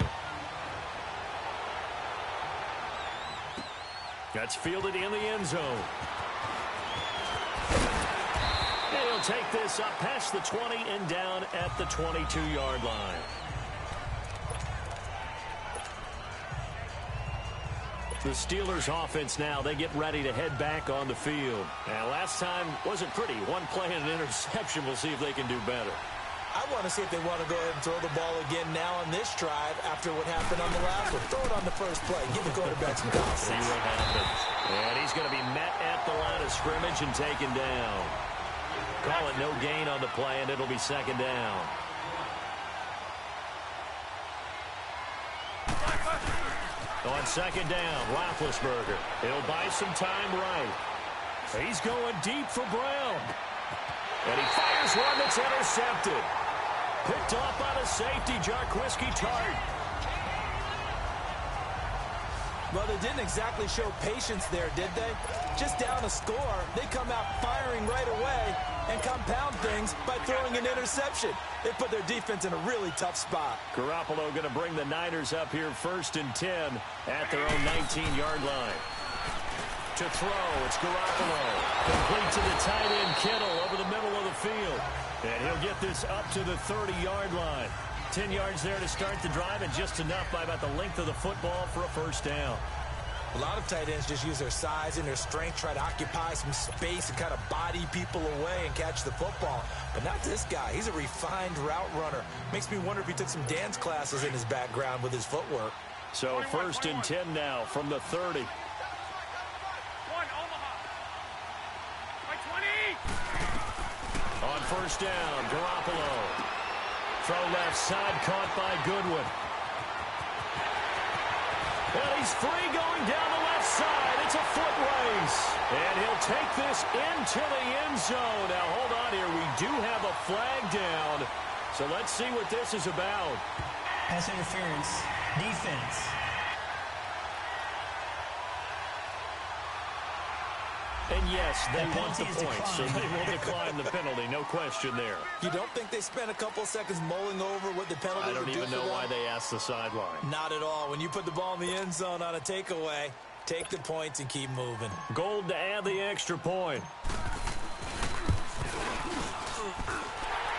S3: That's fielded in the end zone. And he'll take this up past the 20 and down at the 22-yard line. The Steelers offense now, they get ready to head back on the field. And last time wasn't pretty. One play and an interception. We'll see if they can do better.
S4: I want to see if they want to go ahead and throw the ball again now on this drive after what happened on the last one. Throw it on the first play. Give the quarterback some confidence.
S3: See what happens. And he's going to be met at the line of scrimmage and taken down. Call it no gain on the play, and it'll be 2nd down. On 2nd down, Roethlisberger. He'll buy some time right. He's going deep for Brown. And he fires one that's intercepted. Picked off by the safety, Jarquiski Tart.
S4: Well, they didn't exactly show patience there, did they? Just down a score, they come out firing right away and compound things by throwing an interception. They put their defense in a really tough spot.
S3: Garoppolo going to bring the Niners up here 1st and 10 at their own 19-yard line. To throw, it's Garoppolo. Complete to the tight end, Kittle, over the middle of the field. And he'll get this up to the 30-yard line. 10 yards there to start the drive, and just enough by about the length of the football for a first down.
S4: A lot of tight ends just use their size and their strength, try to occupy some space and kind of body people away and catch the football. But not this guy. He's a refined route runner. Makes me wonder if he took some dance classes in his background with his footwork.
S3: So 1st and 10 now from the 30. On 1st down, Garoppolo. Throw left side, caught by Goodwin. And he's free going down the left side. It's a foot race. And he'll take this into the end zone. Now, hold on here. We do have a flag down. So let's see what this is about.
S5: Pass interference. Defense.
S3: And yes, they want the points, so they will decline the penalty. No question there.
S4: You don't think they spent a couple of seconds mulling over what the penalty would do?
S3: I don't even know why they asked the sideline.
S4: Not at all. When you put the ball in the end zone on a takeaway, take the points and keep moving.
S3: Gold to add the extra point.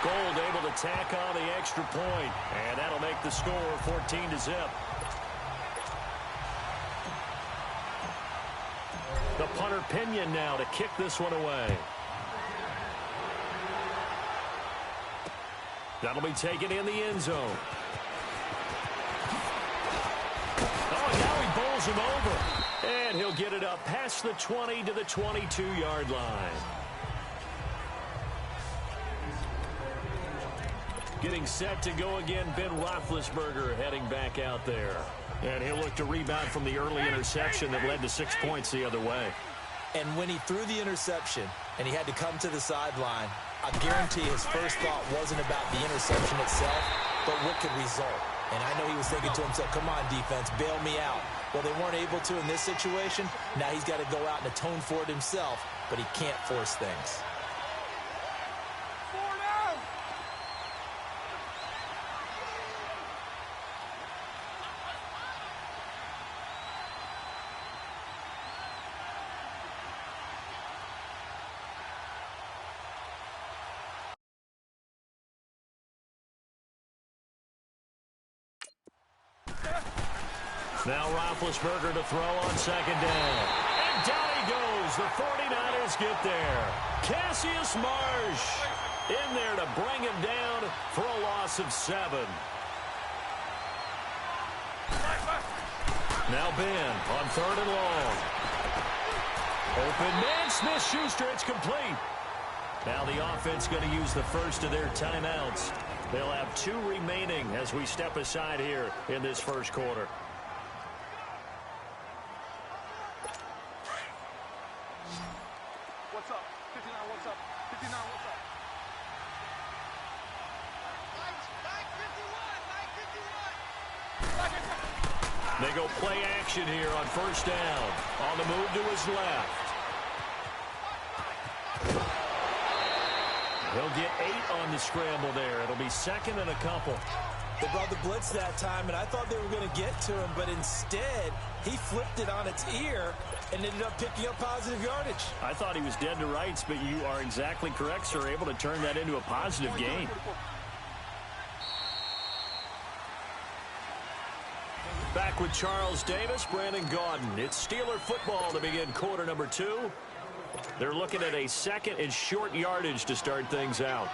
S3: Gold able to tack on the extra point, and that'll make the score 14-0. The punter Pinion now to kick this one away. That'll be taken in the end zone. Oh, now he bowls him over. And he'll get it up past the 20 to the 22-yard line. Getting set to go again, Ben Roethlisberger heading back out there. And he'll look to rebound from the early interception that led to 6 points the other way.
S4: And when he threw the interception and he had to come to the sideline, I guarantee his first thought wasn't about the interception itself, but what could result. And I know he was thinking to himself, come on, defense, bail me out. Well, they weren't able to in this situation. Now he's got to go out and atone for it himself, but he can't force things.
S3: Now Roethlisberger to throw on 2nd down. And down he goes. The 49ers get there. Cassius Marsh in there to bring him down for a loss of 7. Now Ben on 3rd and long. Open man, Smith-Schuster, it's complete. Now the offense going to use the first of their timeouts. They'll have 2 remaining as we step aside here in this first quarter.
S6: What's up? 59, what's up? 59, what's up?
S3: They go play action here on 1st down. On the move to his left. He'll get 8 on the scramble there. It'll be 2nd and a couple.
S4: They brought the blitz that time, and I thought they were going to get to him, but instead, he flipped it on its ear and ended up picking up positive yardage.
S3: I thought he was dead to rights, but you are exactly correct, sir. Able to turn that into a positive gain. Back with Charles Davis, Brandon Gaudin. It's Steeler football to begin quarter number 2. They're looking at a 2nd and short yardage to start things out.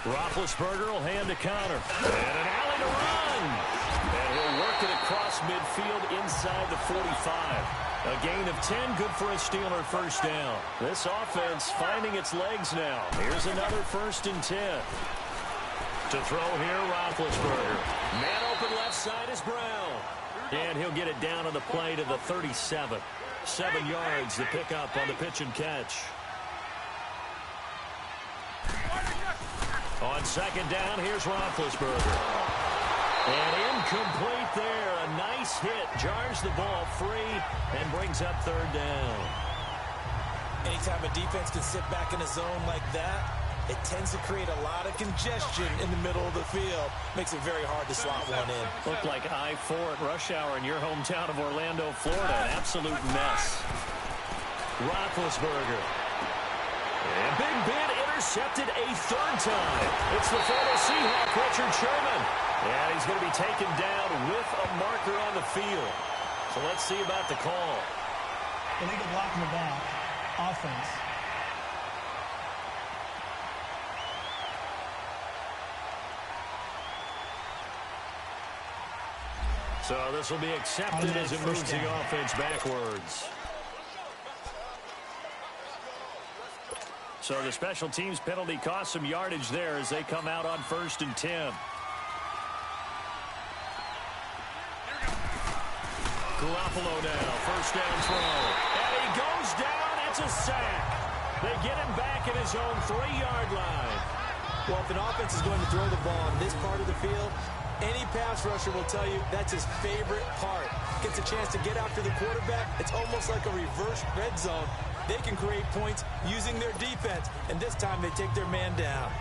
S3: Roethlisberger will hand to Connor. And an alley to run. And he'll work it across midfield inside the 45. A gain of 10, good for a Steeler 1st down. This offense finding its legs now. Here's another 1st and 10. To throw here, Roethlisberger. Man open left side is Brown. And he'll get it down on the play to the 37. 7 yards to pick up on the pitch and catch. On 2nd down, here's Roethlisberger. And incomplete there. A nice hit. Jars the ball free and brings up 3rd down.
S4: Anytime a defense can sit back in a zone like that, it tends to create a lot of congestion in the middle of the field. Makes it very hard to slot one in.
S3: Looked like I-4 at rush hour in your hometown of Orlando, Florida. An absolute mess. Roethlisberger. And Big Ben intercepted a 3rd time. It's the former Seahawk, Richard Sherman. And he's going to be taken down with a marker on the field. So let's see about the call.
S5: Illegal block in the back. Offense.
S3: So this will be accepted as it moves the offense backwards. So the special teams penalty cost some yardage there as they come out on 1st and 10. Garoppolo now, first down throw. And he goes down, it's a sack. They get him back at his own 3-yard line.
S4: Well, if an offense is going to throw the ball on this part of the field, any pass rusher will tell you that's his favorite part. Gets a chance to get after the quarterback. It's almost like a reverse red zone. They can create points using their defense, and this time they take their man down.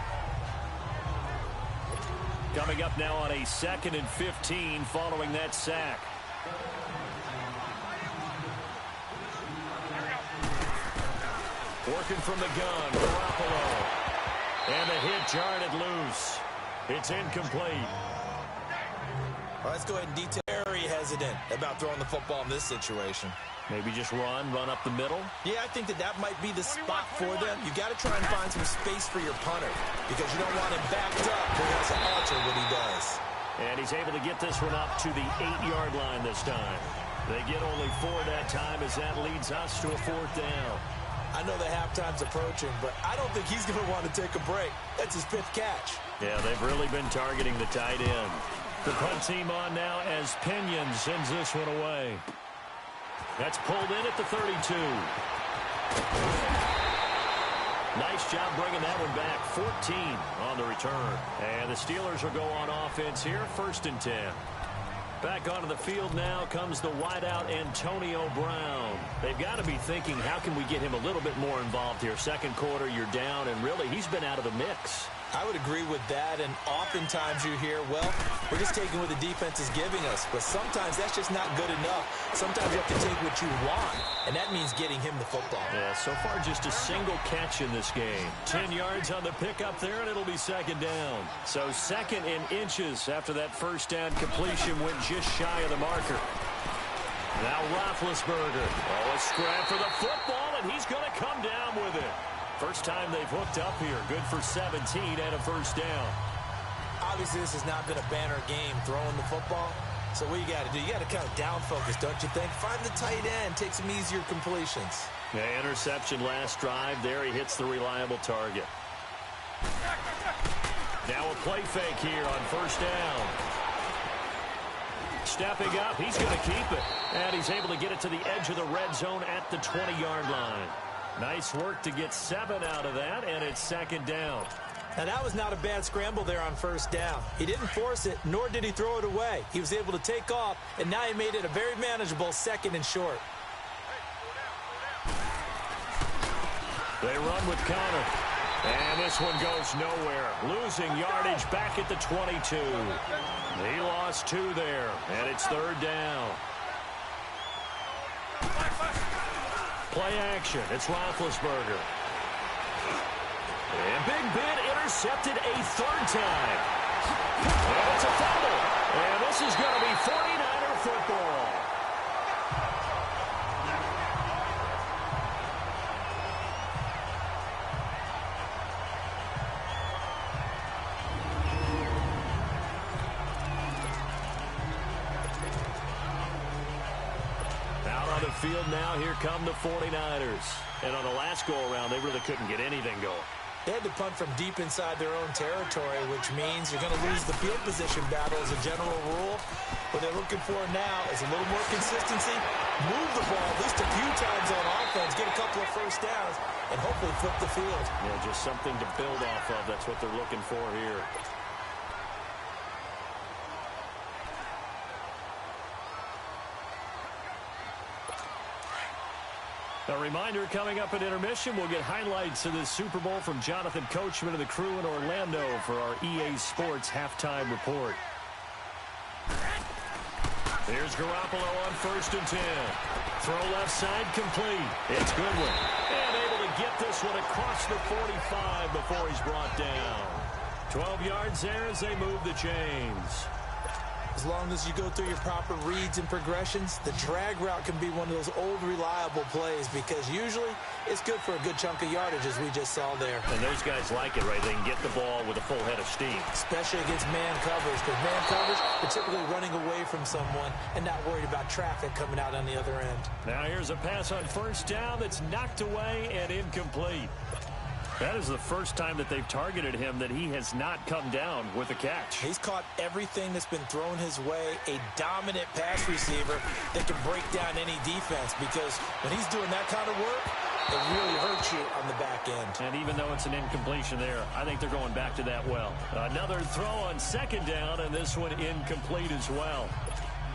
S3: Coming up now on a 2nd and 15 following that sack. Working from the gun, Garoppolo. And the hit jarred it loose. It's incomplete.
S4: Well, let's go ahead and detail. Very hesitant about throwing the football in this situation.
S3: Maybe just run up the middle?
S4: Yeah, I think that might be the spot for them. You got to try and find some space for your punter because you don't want him backed up where he has to alter what he does.
S3: And he's able to get this one up to the 8-yard line this time. They get only 4 that time as that leads us to a 4th down.
S4: I know the halftime's approaching, but I don't think he's going to want to take a break. That's his 5th catch.
S3: Yeah, they've really been targeting the tight end. The punt team on now as Pinion sends this one away. That's pulled in at the 32. Nice job bringing that one back. 14 on the return. And the Steelers will go on offense here. 1st and 10. Back onto the field now comes the wideout Antonio Brown. They've got to be thinking, how can we get him a little bit more involved here? Second quarter, you're down, and really, he's been out of the mix.
S4: I would agree with that, and oftentimes you hear, well, we're just taking what the defense is giving us, but sometimes that's just not good enough. Sometimes you have to take what you want, and that means getting him the football.
S3: Yeah, so far just a single catch in this game. 10 yards on the pickup there, and it'll be 2nd down. So 2nd and inches after that first down completion went just shy of the marker. Now Roethlisberger. Oh, a scrap for the football, and he's going to come down with it. First time they've hooked up here. Good for 17 and a first down.
S4: Obviously, this has not been a banner game throwing the football. So what you got to do, you got to kind of down focus, don't you think? Find the tight end, take some easier completions.
S3: Yeah, interception last drive. There he hits the reliable target. Now a play fake here on first down. Stepping up, he's going to keep it. And he's able to get it to the edge of the red zone at the 20-yard line. Nice work to get 7 out of that, and it's 2nd down.
S4: Now, that was not a bad scramble there on first down. He didn't force it, nor did he throw it away. He was able to take off, and now he made it a very manageable 2nd and short.
S3: They run with Connor. And this one goes nowhere. Losing yardage back at the 22. He lost 2 there, and it's 3rd down. Play action. It's Roethlisberger. And Big Ben intercepted a 3rd time. And it's a fumble. And this is going to be 49er football. Field now, here come the 49ers. And on the last go-around, they really couldn't get anything going.
S4: They had to punt from deep inside their own territory, which means you're going to lose the field position battle as a general rule. What they're looking for now is a little more consistency, move the ball at least a few times on offense, get a couple of first downs, and hopefully flip the field.
S3: Yeah, just something to build off of. That's what they're looking for here. A reminder, coming up at intermission, we'll get highlights of this Super Bowl from Jonathan Coachman and the crew in Orlando for our EA Sports halftime report. There's Garoppolo on 1st and 10. Throw left side complete. It's Goodwin. And able to get this one across the 45 before he's brought down. 12 yards there as they move the chains.
S4: As long as you go through your proper reads and progressions, the drag route can be one of those old reliable plays because usually it's good for a good chunk of yardage as we just saw there.
S3: And those guys like it, right? They can get the ball with a full head of steam.
S4: Especially against man coverage, because man coverage, they're typically running away from someone and not worried about traffic coming out on the other end.
S3: Now here's a pass on first down that's knocked away and incomplete. That is the first time that they've targeted him that he has not come down with a catch.
S4: He's caught everything that's been thrown his way, a dominant pass receiver that can break down any defense because when he's doing that kind of work, it really hurts you on the back end.
S3: And even though it's an incompletion there, I think they're going back to that well. Another throw on second down, and this one incomplete as well.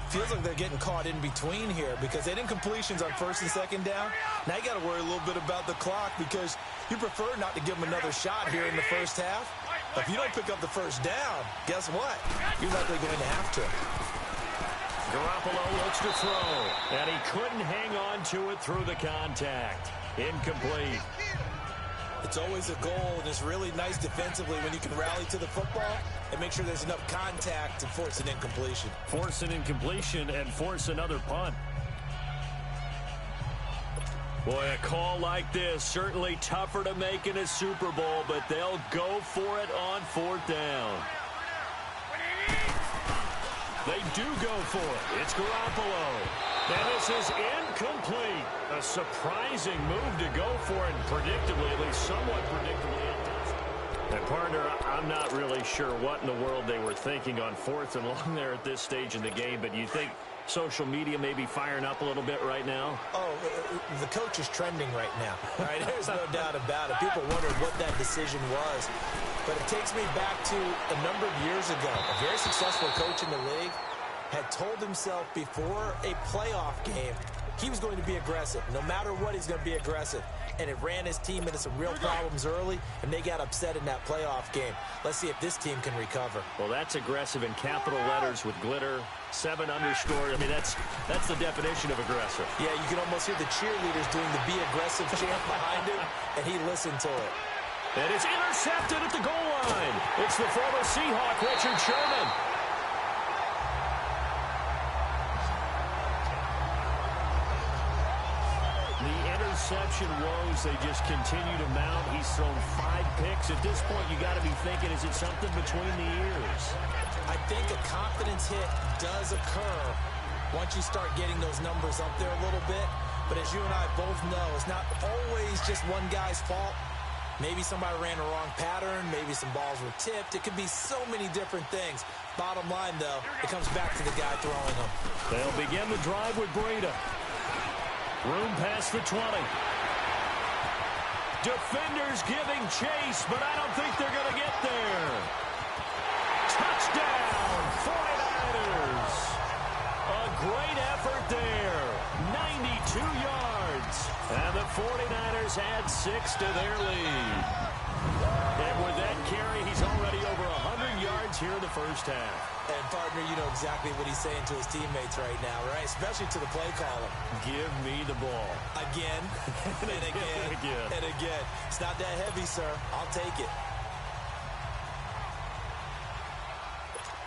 S4: Feels like they're getting caught in between here because they did incompletions on first and second down. Now you got to worry a little bit about the clock because you prefer not to give them another shot here in the first half. If you don't pick up the first down, guess what? You're likely going to have to.
S3: Garoppolo looks to throw, and he couldn't hang on to it through the contact. Incomplete.
S4: It's always a goal, and it's really nice defensively when you can rally to the football and make sure there's enough contact to force an incompletion.
S3: Force an incompletion and force another punt. Boy, a call like this, certainly tougher to make in a Super Bowl, but they'll go for it on fourth down. They do go for it. It's Garoppolo. And this is incomplete. A surprising move to go for it, predictably, at least somewhat predictably. And, partner, I'm not really sure what in the world they were thinking on fourth and long there at this stage in the game, but you think social media may be firing up a little bit right now?
S4: Oh, the coach is trending right now. All right, there's no doubt about it. People wondered what that decision was. But it takes me back to a number of years ago. A very successful coach in the league had told himself before a playoff game he was going to be aggressive. No matter what, he's going to be aggressive. And it ran his team into some real problems early, and they got upset in that playoff game. Let's see if this team can recover.
S3: Well, that's aggressive in capital letters with glitter, 7 underscore. I mean, that's the definition of aggressive.
S4: Yeah, you can almost hear the cheerleaders doing the be aggressive chant behind him, and he listened to it.
S3: And it's intercepted at the goal line. It's the former Seahawk, Richard Sherman. Interception woes, they just continue to mount. He's thrown 5 picks. At this point, you got to be thinking, is it something between the ears?
S4: I think a confidence hit does occur once you start getting those numbers up there a little bit. But as you and I both know, it's not always just one guy's fault. Maybe somebody ran a wrong pattern. Maybe some balls were tipped. It could be so many different things. Bottom line, though, it comes back to the guy throwing them.
S3: They'll begin the drive with Breida. Room past the 20. Defenders giving chase, but I don't think they're going to get there. Touchdown, 49ers. A great effort there. 92 yards. And the 49ers add 6 to their lead. And with that carry, he's already over 100 yards here in the first half.
S4: And, partner, you know exactly what he's saying to his teammates right now, right? Especially to the play caller.
S3: Give me the ball.
S4: Again, and again, and again. It's not that heavy, sir. I'll take it.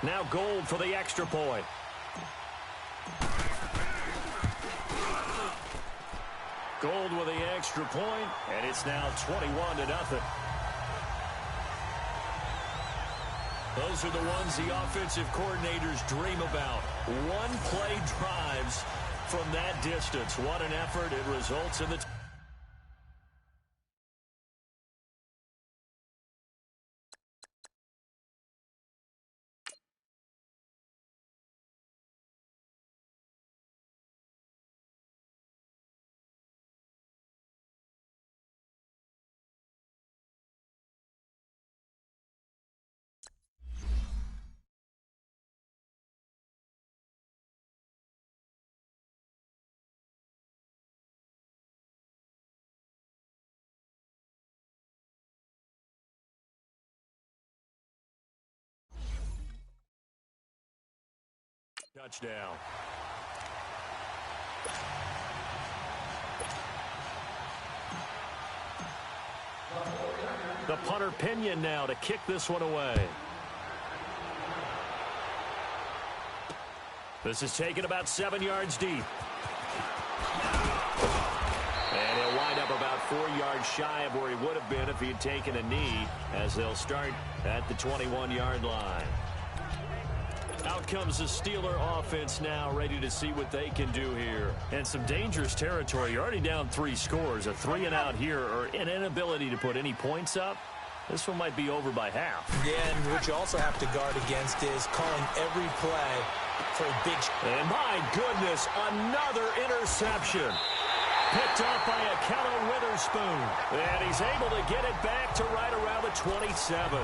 S3: Now Gold for the extra point. Gold with the extra point, and it's now 21-0. Those are the ones the offensive coordinators dream about. One-play drives from that distance. What an effort. It results in the... Touchdown. The punter Pinion now to kick this one away. This is taken about 7 yards deep. And he'll wind up about 4 yards shy of where he would have been if he had taken a knee, as they'll start at the 21-yard line. Out comes the Steeler offense now, ready to see what they can do here. And some dangerous territory. You're already down 3 scores. A 3-and-out here, or an inability to put any points up. This one might be over by half.
S4: Yeah, and what you also have to guard against is calling every play for a big...
S3: And my goodness, another interception. Picked up by Akello Witherspoon. And he's able to get it back to right around the 27.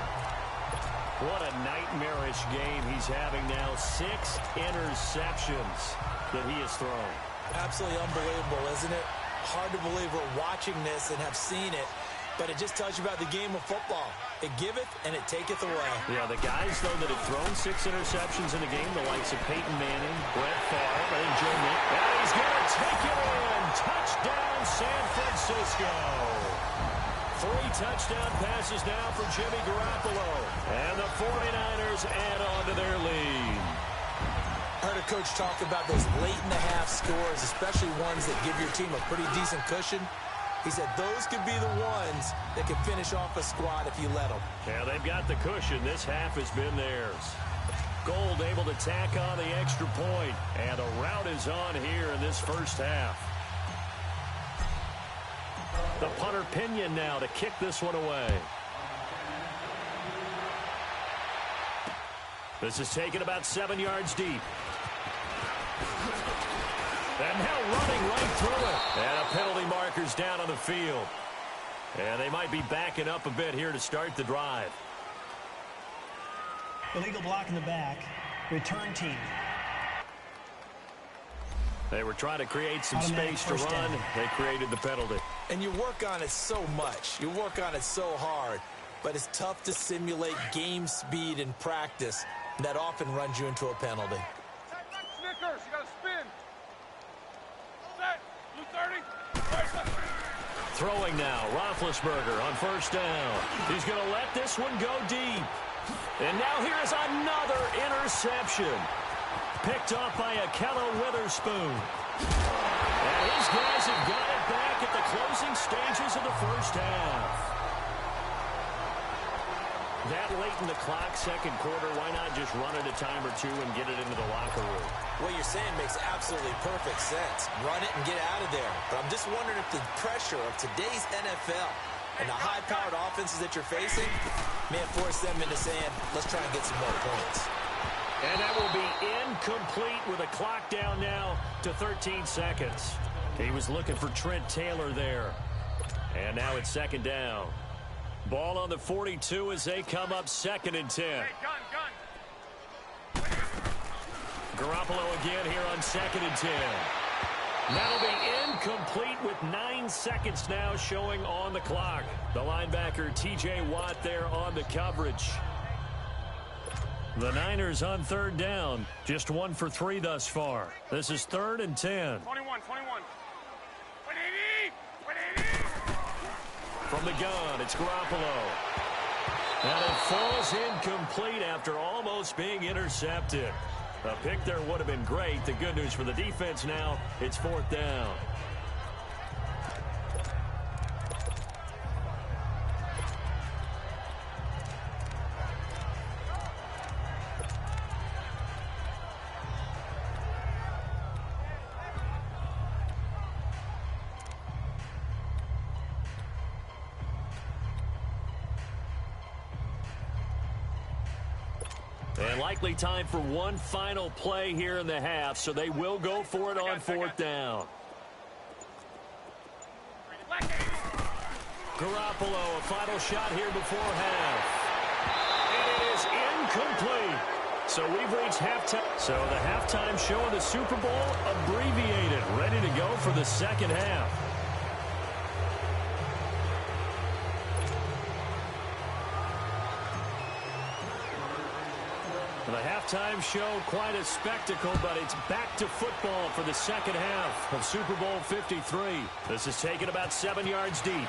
S3: What a nightmarish game he's having now. 6 interceptions that he has thrown.
S4: Absolutely unbelievable, isn't it? Hard to believe we're watching this and have seen it. But it just tells you about the game of football. It giveth and it taketh away.
S3: Yeah, the guys, though, that have thrown 6 interceptions in a game, the likes of Peyton Manning, Brett Favre, and Joe Nick. And he's going to take it in. Touchdown, San Francisco. 3 touchdown passes now for Jimmy Garoppolo. And the 49ers add on to their lead.
S4: I heard a coach talk about those late-in-the-half scores, especially ones that give your team a pretty decent cushion. He said those could be the ones that could finish off a squad if you let them.
S3: Yeah, they've got the cushion. This half has been theirs. Gold able to tack on the extra point. And a rout is on here in this first half. The punter Pinion now to kick this one away. This is taken about 7 yards deep. And now running right through it. And a penalty marker's down on the field. And they might be backing up a bit here to start the drive.
S5: Illegal block in the back. Return team.
S3: They were trying to create some
S5: Automatic
S3: space to run.
S5: down.
S3: They created the penalty.
S4: And you work on it so much. You work on it so hard. But it's tough to simulate game speed in practice. That often runs you into a penalty.
S6: Snickers, you got to spin. Set. Blue 30.
S3: Throwing now, Roethlisberger on first down. He's going to let this one go deep. And now here is another interception. Picked off by Akello Witherspoon. And his guys have got it back at the closing stages of the first half. That late in the clock, second quarter, why not just run it a time or two and get it into the locker room?
S4: What you're saying makes absolutely perfect sense. Run it and get out of there. But I'm just wondering if the pressure of today's NFL and the high-powered offenses that you're facing may have forced them into saying, let's try and get some more points.
S3: And that will be incomplete with a clock down now to 13 seconds. He was looking for Trent Taylor there. And now it's second down. Ball on the 42 as they come up 2nd and 10.
S6: Hey, gun.
S3: Garoppolo again here on 2nd and 10. That'll be incomplete with 9 seconds now showing on the clock. The linebacker T.J. Watt there on the coverage. The Niners on 3rd down. Just 1 for 3 thus far. This is 3rd and 10.
S6: 21. 180.
S3: From the gun, it's Garoppolo. And it falls incomplete after almost being intercepted. A pick there would have been great. The good news for the defense now, it's 4th down. And likely time for one final play here in the half, so they will go for it on 4th down. Garoppolo, a final shot here before half. And it is incomplete. So we've reached halftime. So the halftime show of the Super Bowl abbreviated, ready to go for the second half. The halftime show, quite a spectacle, but it's back to football for the second half of Super Bowl 53. This is taken about 7 yards deep.